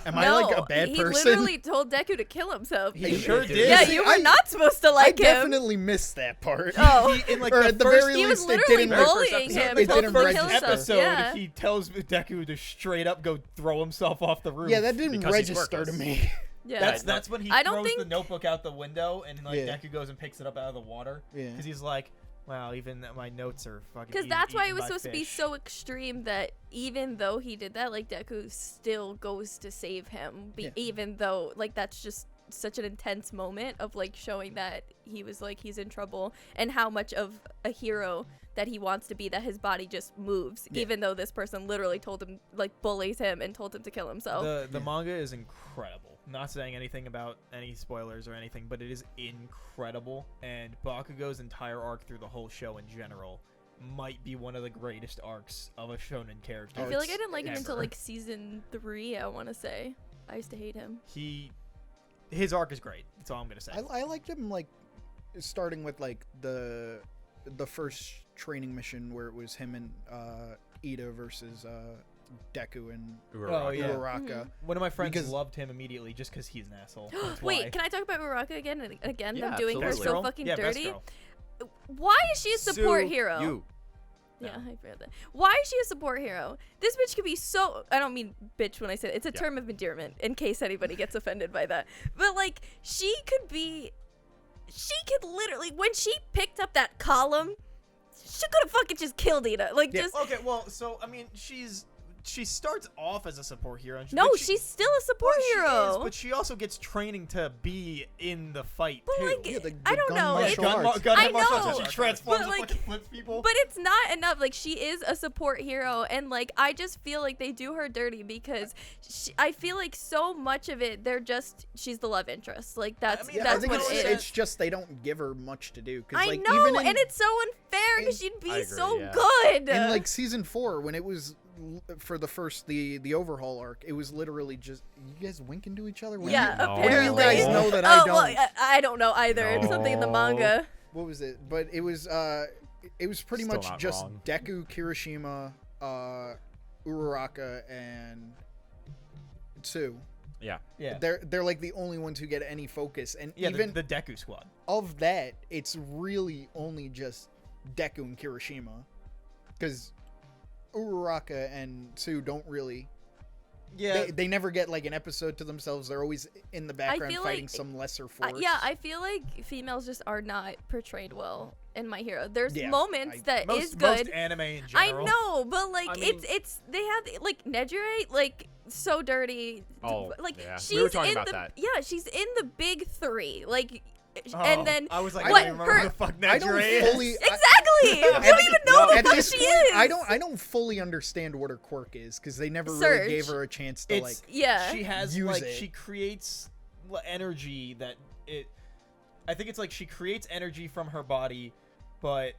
Am I like a bad he person?" literally told Deku to kill himself. He sure did. did. Yeah, See, you were I- not supposed to I like him. definitely missed that part. Oh. He, in like Or the at the first, very He was least, it literally didn't. bullying him. It told didn't him to kill register. himself. episode, Yeah. he tells Deku to straight up go throw himself off the roof. Yeah, that didn't Because he's register to worthless. me. Yeah. That's when he I don't throws the think- notebook out the window, and like Yeah. Deku goes and picks it up out of the water. Yeah. Because he's like, wow, even my notes are fucking. Because that's why it eaten was by supposed to be fish." so extreme that even though he did that, like Deku still goes to save him. Yeah. Even though, like, that's just such an intense moment of like showing that he was like he's in trouble and how much of a hero that he wants to be, that his body just moves, Yeah. even though this person literally told him, like, bullies him and told him to kill himself. The manga is incredible. Not saying anything about any spoilers or anything, but it is incredible. And Bakugo's entire arc through the whole show in general might be one of the greatest arcs of a shonen character. I Oh, feel like I it's didn't like him until ever. like season 3. I want to say I used to hate him. His arc is great. That's all I'm gonna say. I liked him like starting with like the first training mission where it was him and Ida versus Deku and Oh, yeah. Uraraka. Mhm. One of my friends Because- loved him immediately just because he's an asshole. That's Wait, why. can I talk about Uraraka again and again? Yeah, Them doing her absolutely. so fucking Yeah, best dirty. girl. Why is she a support Sue hero? You. Yeah, No. I forgot that. Why is she a support hero? This bitch could be so. I don't mean bitch when I say it. It's a Yeah. term of endearment in case anybody gets offended by that. But like, she could be. She could literally, when she picked up that column, she could have fucking just killed Ida. Like, Yeah. just. Okay, well, so I mean, she starts off as a support hero. No, but she's still a support Well, she hero. is, but she also gets training to be in the fight But, too. like, Yeah, the I don't gun know. martial It's- arts. gun I martial arts, know, and she transforms but, and like- fucking flips people. But it's not enough. Like, she is a support hero, and like, I just feel like they do her dirty because I feel like so much of it, she's the love interest. Like, that's mean, Yeah, I that's think what it's, it is. it's just they don't give her much to do. 'Cause, I like, know, even in, and it's so unfair because in- she'd be I agree, so yeah. good. in like season 4 when it was for the first the overhaul arc, it was literally just you guys winking to each other. When yeah, you, No. what do you apparently. guys know that I Oh, don't? well, I don't know either. It's something in the No. manga. What was it? But it was pretty Still much not just wrong. Deku, Kirishima, Uraraka, and Tsu. Yeah. yeah, They're like the only ones who get any focus, and yeah, even the Deku squad. of that, it's really only just Deku and Kirishima, because Uraraka and Tsu don't really. Yeah, They never get like an episode to themselves. They're always in the background feel fighting like- some lesser force. Yeah, I feel like females just are not portrayed well in My Hero. There's Yeah, moments that is most good. anime in I general. know, but like I mean- it's they have like Nejire, like so dirty. Oh, like yeah. We she's were talking in about the that. yeah, she's in the big 3. Like, Oh, and then I was like, what I don't even remember her who the fuck I don't Nejire is. fully. exactly. You At don't the- even know at the fuck this she point, is. I don't fully understand what her quirk is because they never Surge. really gave her a chance to like. It's Yeah. She has use like it. she creates energy that it. I think it's like she creates energy from her body, but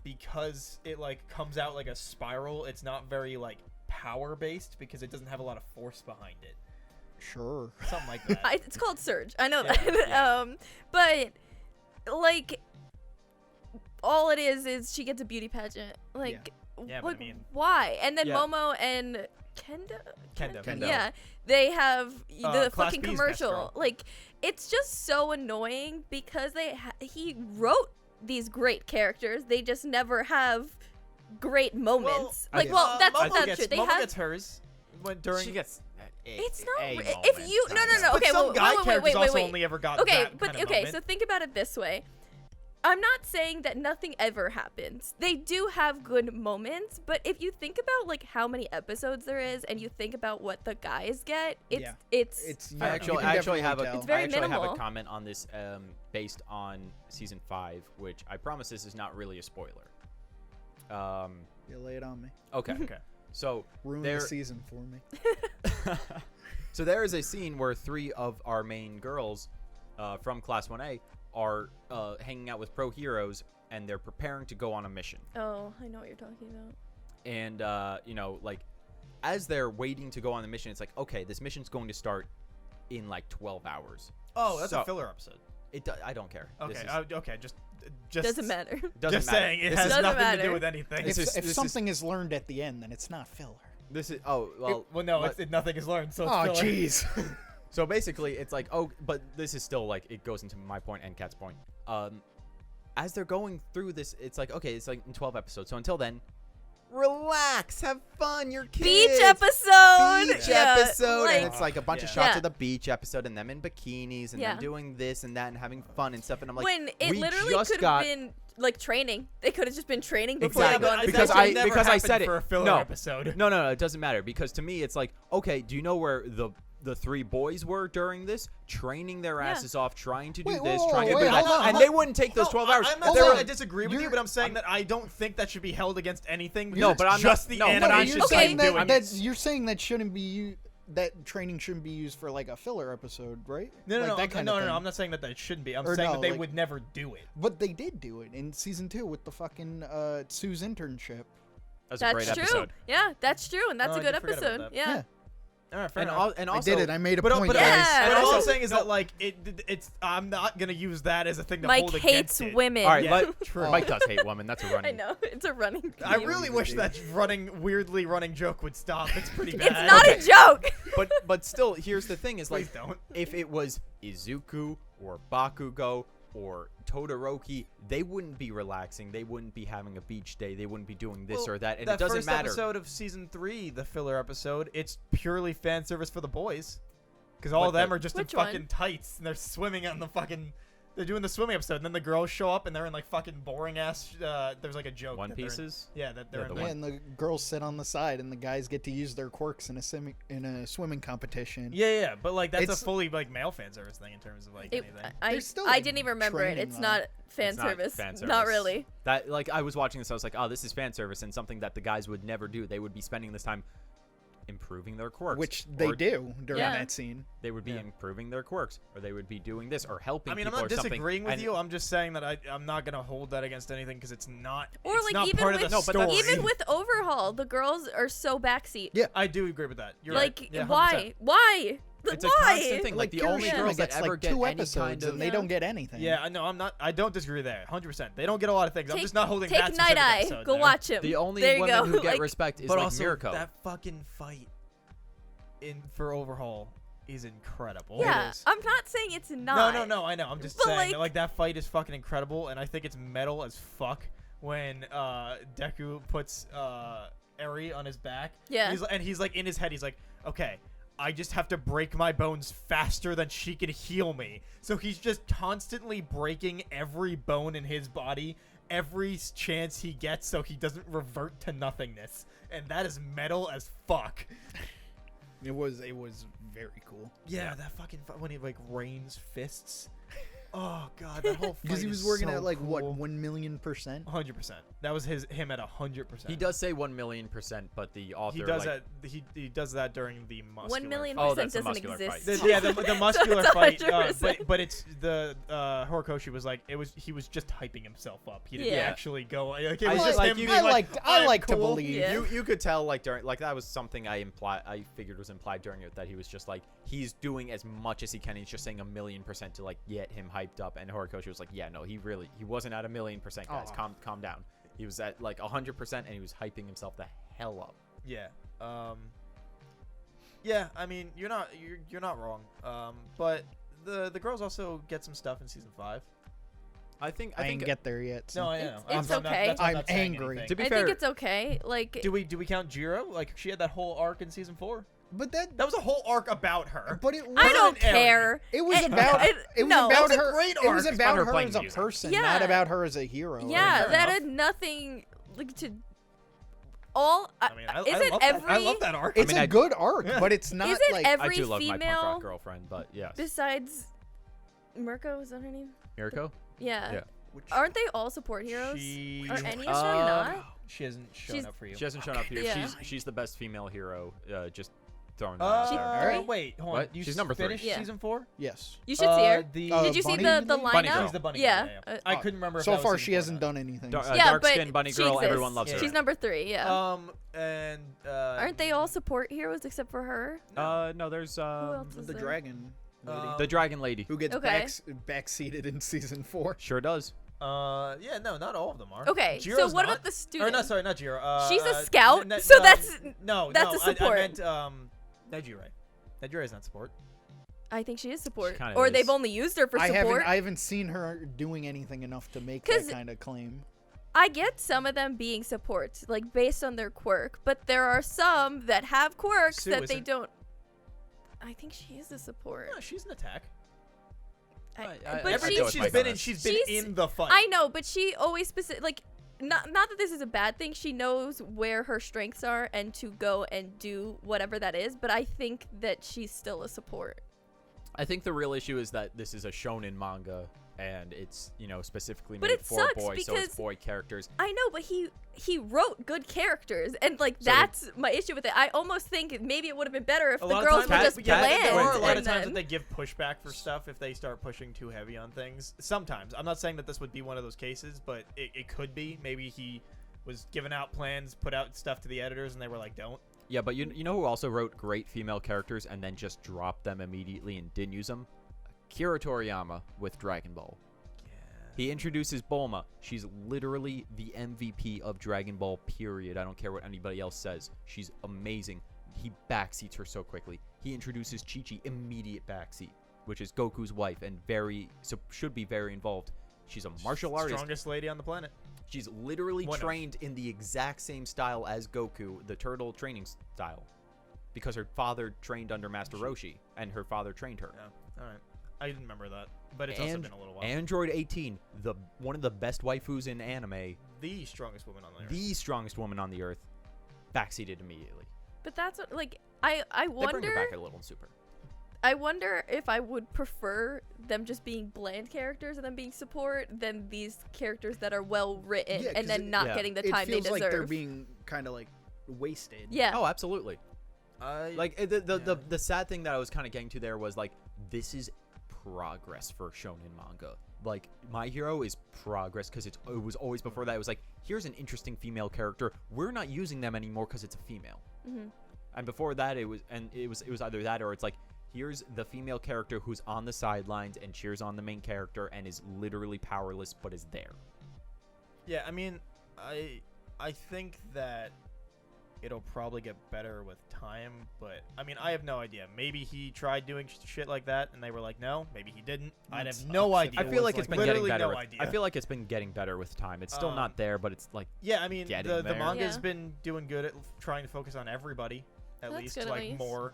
because it like comes out like a spiral, it's not very like power based because it doesn't have a lot of force behind it. Sure. Something like that. It's called Surge. I know Yeah, that. yeah. But like all it is she gets a beauty pageant. Like, Yeah, but I like mean- why? And then Yeah. Momo and Kendo. Yeah, they have the Class fucking B's best commercial. girl. Like, it's just so annoying because he wrote these great characters. They just never have great moments. I like, think- well, that's Momo not gets, true. They Momo have. gets hers during. She gets. It's not a if moment. you no. But Okay, some well, guy wait, characters also wait. only ever got Okay, that but kind of okay, moment. so think about it this way. I'm not saying that nothing ever happens. They do have good moments, but if you think about like how many episodes there is and you think about what the guys get, it's Yeah. it's Yeah, I you actually, can I actually definitely have a, tell. It's very I actually have minimal. a comment on this based on season 5, which I promise this is not really a spoiler. You lay it on me. Okay. Okay. So Ruin there, the season for me. so there is a scene where 3 of our main girls from Class 1A are hanging out with pro heroes, and they're preparing to go on a mission. oh, I know what you're talking about. And you know, like as they're waiting to go on the mission, it's like, okay, this mission's going to start in like 12 hours. Oh, that's So- a filler episode. I don't care. Okay, This is- okay, just Doesn't matter. doesn't just matter. saying, it This has is- Doesn't nothing to matter. do with anything. This is- If this something is learned at the end, then it's not filler. This is well. Well, no, what- nothing is learned. So it's Oh, filler. jeez. So basically, it's like, oh, but this is still like, it goes into my point and Cat's point. As they're going through this, it's like, okay, it's like in 12 episodes. So until then, relax, have fun, you're kids. Beach episode. Beach Yeah, episode, like- and it's like a bunch of Yeah. shots Yeah. of the beach episode, and them in bikinis, and Yeah. them doing this and that, and having fun and stuff. And I'm like, when it we literally just could got have been like training. They could have just been training before Exactly. they go on Because vacation. I- never because I happened said it. for a filler No. episode. No, it doesn't matter, because to me, it's like, okay, do you know where the three boys were during this, training their Yeah. asses off, trying to do Wait, this, whoa, trying to wait, do that, hold on, and hold- they wouldn't take those 12 hours. I'm But not they saying were- I disagree with you, but I'm saying that I don't think that should be held against anything. No, because but it's I'm not- just the no, but No, animation. you're Okay. saying doing that, it. you're saying that shouldn't be that training shouldn't be used for like a filler episode, right? No, Like that kind of thing. I'm not saying that shouldn't be. I'm Or saying no, that they like- would never do it. But they did do it in season 2 with the fucking Sue's internship. That's a great That's true. episode. Yeah, that's true, and that's Oh, a I good did forget about episode. that. Yeah. All right, fair And, enough. and I also, did it. I made a But, point, but, guys. Yeah. but all I'm No. saying is that like it's I'm not gonna use that as a thing to Mike hold hates against it. women. all right, Yeah, true. Mike does hate women. That's a running. I know it's a running. I theme. really wish that weirdly running joke would stop. It's pretty bad. It's not a joke. but still, here's the thing: is like, Please don't. if it was Izuku or Bakugo or Todoroki, they wouldn't be relaxing. They wouldn't be having a beach day. They wouldn't be doing this Well, or that, and that it doesn't first matter. episode of season 3, the filler episode, it's purely fan service for the boys, because all What of them the- are just in Which one? fucking tights and they're swimming on the fucking. They're doing the swimming episode, and then the girls show up and they're in like fucking boring ass. There's like a joke. One that they're in- Pieces. Yeah, that they're Yeah, in. the Yeah, One. and the girls sit on the side, and the guys get to use their quirks in a swimming competition. Yeah, but like that's It's- a fully like male fan service thing in terms of like It, anything. There's still, I like, didn't even remember it. training, It's though. not fan It's not service. fan Not service. really. That like I was watching this, I was like, oh, this is fan service and something that the guys would never do. They would be spending this time improving their quirks, Which they or do during Yeah. that scene. They would be Yeah. improving their quirks, or they would be doing this or helping. I mean, I'm people not or something. disagreeing with And- you. I'm just saying that I'm not gonna hold that against anything because it's not. Or it's like not even part with of the No, but that's- story. even with Overhaul, the girls are so backseat. Yeah. I do agree with that. You're Like right. Yeah, 100%. why? Why? It's a Why? constant thing. Like the only Kirishima girls that gets ever like get 2 any episodes, kind of and they Yeah. don't get anything. Yeah, no, I'm not. I don't disagree there. 100%. They don't get a lot of things. I'm Take- just not holding Take that Night specific Eye. episode Go there. watch him. the only there you women go. who get Like, respect is But like also, Mirko. that fucking fight for Overhaul is incredible. yeah, It is. I'm not saying it's not. No, I know. I'm just But, saying like- that, like that fight is fucking incredible, and I think it's metal as fuck when Deku puts Eri on his back. Yeah. He's like in his head. He's like, okay, I just have to break my bones faster than she can heal me. So he's just constantly breaking every bone in his body every chance he gets, so he doesn't revert to nothingness, and that is metal as fuck. It was very cool. Yeah, that fucking when he like rains fists. Oh god, that whole fight Because he was is working so at like what, cool. 1,000,000%. 100%. That was him at 100%. He does say 1,000,000%, but the author He does like, that. He does that during the muscular. 1,000,000% Oh, that's the doesn't muscular exist. fight. Yeah, the muscular That's fight. 100%. But it's the Horikoshi was like he was just hyping himself up. He didn't Yeah. actually go. Like, it I was just just like him you- being I "I'm like to cool." believe. Yeah. you could tell like during like that was something I figured was implied during it, that he was just like he's doing as much as he can. He's just saying 1,000,000% to like get him hyped up, and Horikoshi was like, yeah, no, he wasn't at 1,000,000%, guys. Aw. Calm down. He was at like 100%, and he was hyping himself the hell up. Yeah. Yeah. I mean, you're not wrong. But the girls also get some stuff in season 5. I think I didn't get there yet. So. No, I know. It's I'm not- okay. that's why I'm not saying angry. anything. To be I fair, think it's okay. Like, Do we count Jiro? Like she had that whole arc in season 4. But that That was a whole arc about her. but it I was don't Aaron. care. it was And- about it- it was no. about That was a her. great It was arc. It's about about her her playing as a music. person, Yeah. not about her as a hero. Yeah, fair that enough. had nothing like to all. I mean, I isn't love every that. I love that arc. It's I mean, a I- good arc, but it's not Isn't like I every do love my punk female rock girlfriend, but yes, besides Mirko, is that her name? Mirko. Yeah. Yeah. Aren't they all support heroes? She, Are any of them Uh, not? she hasn't shown She's- up for you. She hasn't shown up here. Yeah. She's the best female hero. Just throwing that out She there. three? Wait, hold on. What? You She's number 3. finished Yeah. season 4? Yes. You should see her. The Did you see Bunny the lady? lineup? Bunny girl. She's the bunny Yeah. girl, I couldn't remember. If So that was far, season she 4 or hasn't not. done anything. Yeah, Dark-skinned but bunny she girl. Everyone exists. loves her. She's number 3. Yeah. And Aren't they all support heroes except for her? No, there's Who else is the there? dragon lady the dragon lady. who gets Okay. backseated in season 4. Sure does. yeah, no, not all of them are. Okay, Jiro's so what not. about the Or student? no, sorry, not Jiro. She's a scout, n- so no, that's no, that's no, a support. I meant Nejire. Nejire is not support. I think she is support. kinda Or is. they've only used her for I support. haven't seen her doing anything enough to make 'Cause- that kind of claim. I get some of them being supports, like based on their quirk, but there are some that have quirks Sue that they isn't. don't. I think she is a support. No, she's an attack. But I'd she, go Everything with she's Mike been on in, this. she's been She's- in the fight. I know, but she always like not that this is a bad thing. She knows where her strengths are and to go and do whatever that is. But I think that she's still a support. I think the real issue is that this is a shonen manga, and it's specifically But made it for sucks boys, so it's because- boy characters. I know, but he wrote good characters, and like So that's my issue with it. I almost think maybe it would have been better if A the lot of girls times, were just Cat- bland. there are a lot of and times then- that they give pushback for stuff if they start pushing too heavy on things. Sometimes. I'm not saying that this would be one of those cases, but it could be. Maybe he was giving out plans, put out stuff to the editors, and they were like, don't. Yeah, but you know who also wrote great female characters and then just dropped them immediately and didn't use them? Kira Toriyama with Dragon Ball. He introduces Bulma. She's literally the MVP of Dragon Ball, period. I don't care what anybody else says. She's amazing. He backseats her so quickly. He introduces Chi-Chi, immediate backseat, which is Goku's wife and should be very involved. She's a martial artist. Strongest lady on the planet. She's literally One of. trained in the exact same style as Goku, the turtle training style, because her father trained under Master Roshi, and her father trained her. Yeah. All right. I didn't remember that, but it's also been a little while. Android 18, one of the best waifus in anime, The strongest woman on the earth. the strongest woman on the earth, backseated immediately. But that's what, like I They bring her wonder. back a little in Super. I wonder if I would prefer them just being bland characters and them being support than these characters that are well written Yeah, 'cause and then it- not yeah. getting the It time they feels deserve. like they're being kind of like wasted. yeah. Oh, absolutely. Like the yeah. the sad thing that I was kind of getting to there was like this is progress for shonen manga. Like My Hero is progress because it was always before that. It was like here's an interesting female character. We're not using them anymore because it's a female. Mm-hmm. And before that, it was either that or it's like here's the female character who's on the sidelines and cheers on the main character and is literally powerless but is there. Yeah, I mean, I think that it'll probably get better with time, but I mean, I have no idea. Maybe he tried doing shit like that and they were like, no. Maybe he didn't. I'd have Sucks. no idea. I feel like it's been getting literally better. no with, idea. I feel like it's been getting better with time. It's still not there, but it's like Yeah, I mean, getting the there. manga's Yeah. been doing good at trying to focus on everybody, at That's least, good at like least. more.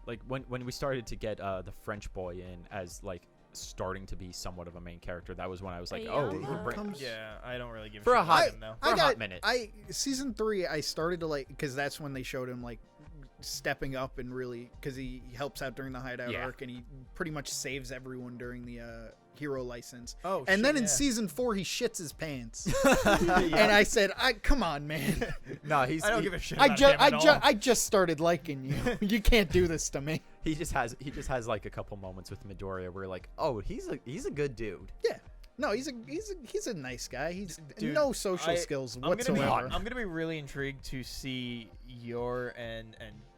like when we started to get the French boy in as like starting to be somewhat of a main character, that was when I was like, Yeah. oh, Damn, we're comes- Yeah, I don't really give For a a shit hot- about him, though. For a hot minute. Season 3, I started to like because that's when they showed him like stepping up and really because he helps out during the hideout Yeah. arc and he pretty much saves everyone during the hero license. Oh, And then shit, in yeah. season 4, he shits his pants. And I said, "Come on, man! no, he's I don't give a shit I about just him at all. I just started liking you. You can't do this to me." he just has like a couple moments with Midoriya where like, oh, he's a good dude. Yeah. No, he's a nice guy. He's Dude, no social skills I'm whatsoever. gonna be really intrigued to see your and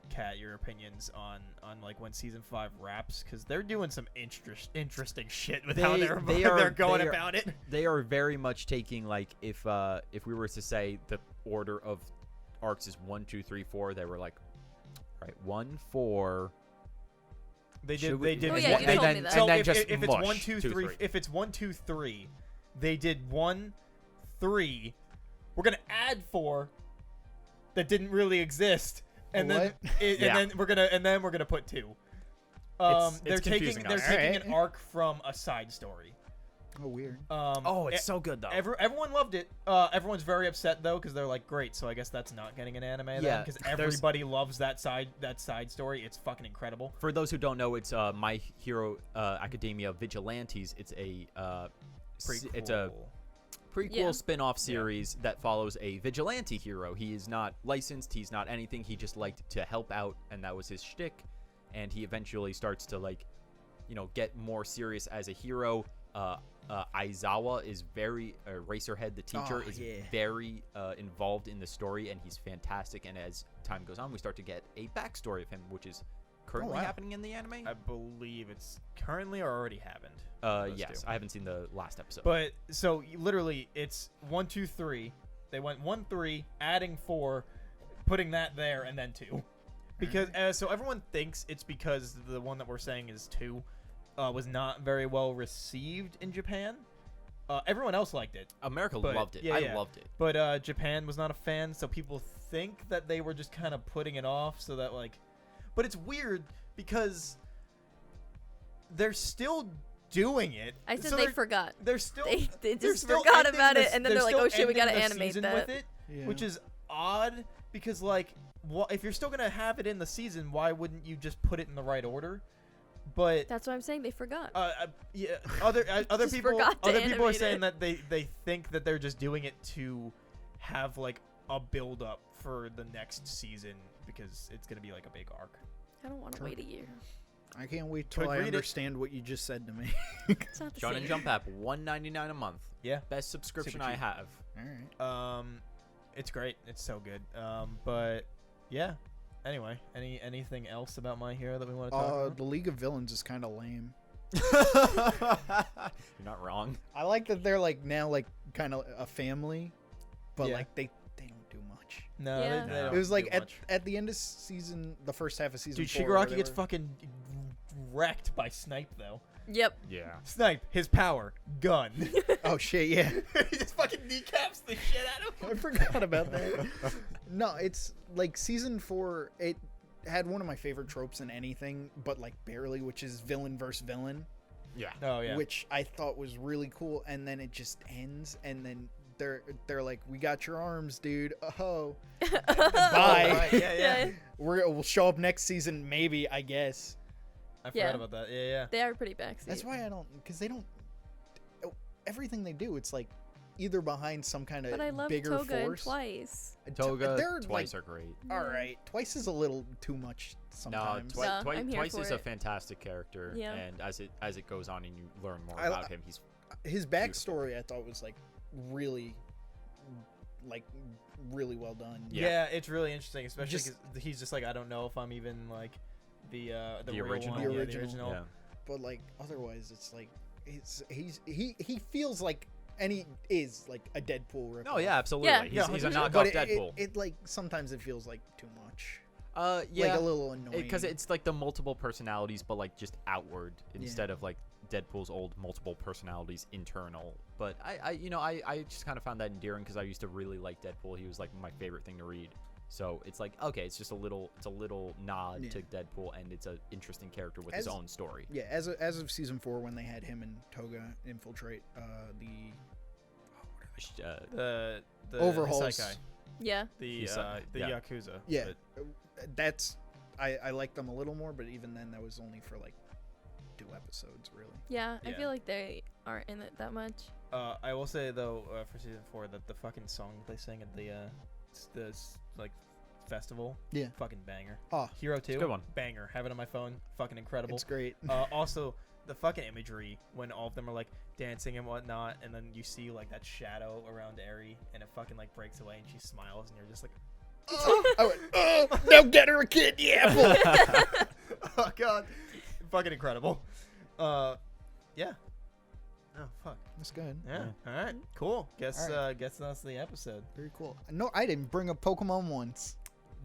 Kat, your opinions on like when season 5 wraps, because they're doing some interesting shit with how they're going about it. They are very much taking like if we were to say the order of arcs is 1, 2, 3, 4, they were like, right, 1, 4. They Should did. we- They did. Oh, and yeah, then- you and told then, me that. So and then if, just if it's mush, 1, 2, 2, 3, 3. if it's 1, 2, 3, they did 1, 3. We're gonna add 4 that didn't really exist, and then What? Yeah. and then we're gonna put 2. It's They're taking confusing they're us. taking Alright. an arc from a side story. Oh, weird. Oh, it's so good though. Everyone loved it. Everyone's very upset though because they're like, great. So I guess that's not getting an anime then, Yeah, because there's- everybody loves that side story. It's fucking incredible. For those who don't know, it's My Hero Academia Vigilantes. It's a Pretty it's a cool. prequel Yeah. spin-off series that follows a vigilante hero. He is not licensed, he's not anything, he just liked to help out, and that was his shtick. And he eventually starts to, like, you know, get more serious as a hero. Aizawa is very Racerhead, the teacher, is very involved in the story, and he's fantastic. And as time goes on, we start to get a backstory of him, which is currently happening in the anime. I believe it's currently or already happened. Yes, I haven't seen the last episode. But so literally, it's 1, 2, 3. They went 1, 3, adding 4, putting that there, and then 2. Because so everyone thinks it's because the one that we're saying is 2 was not very well received in Japan. Everyone else liked it. America but- loved it. yeah, I yeah. loved it. But Japan was not a fan, so people think that they were just kind of putting it off so that, like... But it's weird because they're still doing it. I said So they they're- forgot. They're still... They they're just still forgot ending about it, this- and then they're like, still "Oh shit, we gotta ending the animate season that." with it, which is odd because, like, if you're still gonna have it in the season, why wouldn't you just put it in the right order? But That's what I'm saying. They forgot. yeah, other Just people forgot to other people are animate saying it. that they think that they're just doing it to have like a build up for the next season because it's gonna be like a big arc. I don't want to wait a year. I can't wait till Could I read it. understand what you just said to me. It's not the Shonen same. Jump app, $1.99 a month. Yeah, Best subscription Super I cheap. have. All right. it's great. It's so good. But yeah. Anyway, anything else about My Hero that we want to talk about? The League of Villains is kind of lame. You're not wrong. I like that they're like now like kind of a family, but Yeah. like they don't do much. No, Yeah. they don't It was like do much. at the end of season, the first half of season. Dude, 4, where Shigaraki they gets were- fucking wrecked by Snipe though. Yep. Yeah. Snipe, his power, gun. Oh shit, yeah. He just fucking kneecaps the shit out of I forgot about that. No, it's like season 4. It had one of my favorite tropes in anything, but like barely, which is villain versus villain, Yeah. Oh yeah. which I thought was really cool. And then it just ends, and then they're like, "We got your arms, dude. Oh, Oh, bye. right, yeah. we'll show up next season, maybe. I guess." I forgot Yeah. about that. Yeah. They are pretty backseat. That's why I don't, because they don't. Everything they do, it's like either behind some kind of But I love bigger Toga and force. Twice. Toga, they're Twice like, are great. all right. Twice is a little too much sometimes. No, No, I'm here Twice for is a it. fantastic character, Yeah. and as it goes on and you learn more I- about him, he's His backstory, I thought, was like really well done. Yeah, it's really interesting, especially Just- because he's just like, I don't know if I'm even like the real original. one. The Yeah, the original. original. yeah. But like otherwise, it's like he feels like, and he is like a Deadpool ripoff. No, yeah, absolutely. Yeah. He's, Yeah, he's a 100%. knockoff But Deadpool. it like sometimes it feels like too much. Yeah, Like a little annoying. because it's like the multiple personalities, but like just outward instead of like Deadpool's old multiple personalities internal. But I just kind of found that endearing because I used to really like Deadpool. He was like my favorite thing to read. So it's like, okay, it's just a little nod Yeah. to Deadpool, and it's an interesting character with his own story. Yeah, as of season 4, when they had him and Toga infiltrate The Overhauls. Isekai, Yeah. the Isekai, yeah. Yakuza. yeah, but- that's I like them a little more, but even then that was only for like 2 episodes, really. Yeah. I Yeah. feel like they aren't in it that much. I will say though, for season 4, that the fucking song they sang at the like festival, Yeah. fucking banger. Oh, Hero 2, a good one. banger. Have it on my phone, fucking incredible. it's great. Also, the fucking imagery when all of them are like dancing and whatnot, and then you see like that shadow around Eri, and it fucking like breaks away, and she smiles, and you're just like, I went, oh, now get her a kidney apple. oh god, fucking incredible. Yeah. Oh fuck. That's good. Yeah. All right. Cool. Guess All guess that's the episode. Very cool. No, I didn't bring up Pokemon once.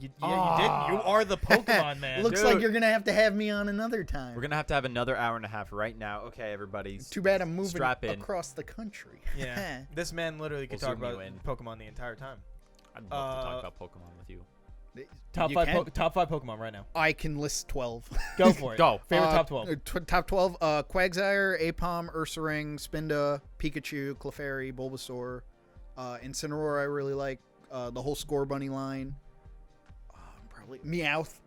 You did. You are the Pokemon man. Looks dude. like you're gonna have to have me on another time. We're gonna have another hour and a half right now. Okay, everybody. Too bad I'm moving Strap in. across the country. Yeah. This man literally could We'll talk zoom you about in. Pokemon the entire time. I'd love to talk Uh, about Pokemon with you. Top You five. can. Top 5 Pokemon right now. I can list 12. Go for it. Go. Favorite top 12. Top 12. Quagsire, Aipom, Ursaring, Spinda, Pikachu, Clefairy, Bulbasaur, Incineroar. I really like the whole Score Bunny line. Probably Meowth.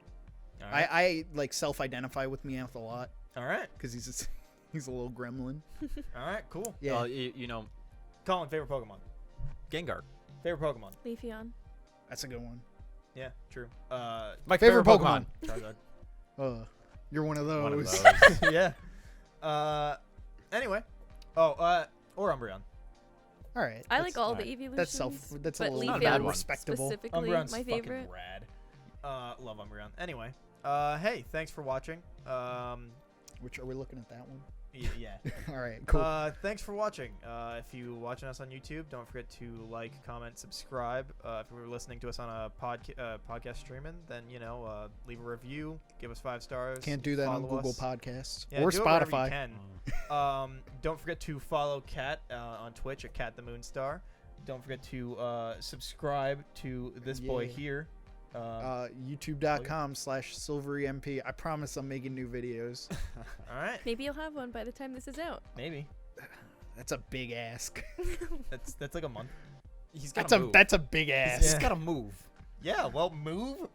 All right. I like self-identify with Meowth a lot All right. because he's a little gremlin. All right. Cool. Yeah. You know, Colin, favorite Pokemon. Gengar. Favorite Pokemon. Leafeon. That's a good one. Yeah, true. My Favorite Pokemon. Charizard. You're one of those. One of those. Yeah. Anyway. Oh, or Umbreon. All right. I that's- like all alright. the evolutions. That's that's a but little Not a bad Leafeon one. respectable. specifically Umbreon's my fucking favorite. rad. Love Umbreon. Anyway. Hey, thanks for watching. Which are we looking at that one? Yeah. All right. Cool. Thanks for watching. If you're watching us on YouTube, don't forget to like, comment, subscribe. If you're listening to us on a podcast streaming, then leave a review, give us 5 stars. Can't do that on follow Google us. Podcasts Yeah, or do it wherever you Spotify. can. Don't forget to follow Cat on Twitch at Cat the Moonstar. Don't forget to subscribe to this boy Yeah. here. YouTube.com/SilveryMP. I promise I'm making new videos. All right. Maybe you'll have one by the time this is out. Maybe. That's a big ask. That's like a month. He's That's got a move. that's a big ask. He's got to move. Yeah, well,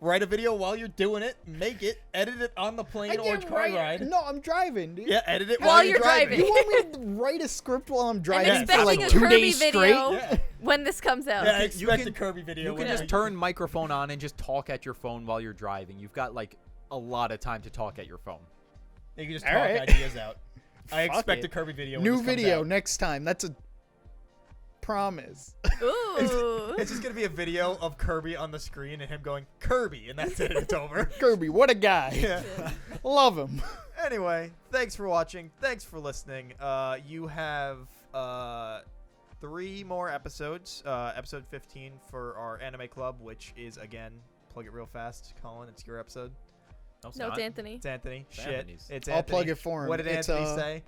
write a video while you're doing it, make it, edit it on the plane or car ride. No, I'm driving, dude. Yeah, edit it While while you're driving. You want me to write a script while I'm driving for expecting like a 2 Kirby days video. straight? Yeah, When this comes out. yeah, You expect can- a Kirby video. You can when just turn microphone on and just talk at your phone while you're driving. You've got like a lot of time to talk at your phone. You can just All talk right. ideas out. I Fuck expect it. a Kirby video. When New this comes video out. next time. That's a promise. Ooh. It's just gonna be a video of Kirby on the screen and him going Kirby, and that's it. It's over. Kirby, what a guy. Yeah. Love him. Anyway, thanks for watching. Thanks for listening. You have 3 more episodes. Episode 15 for our anime club, which is again, plug it real fast, Colin. It's your episode. No, it's Anthony. It's Anthony. It's Shit. Anthony's. It's I'll Anthony. plug it for him. What did It's, Anthony say?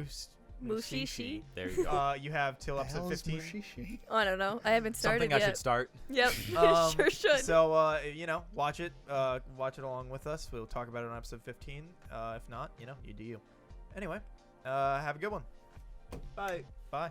It's Mushishi. There you go. You have till The episode hell is 15. Mushishi? I don't know. I haven't started Something I yet. should start. Yep. Sure should. So watch it. Watch it along with us. We'll talk about it on episode 15. If not, you do you. Anyway, have a good one. Bye. Bye.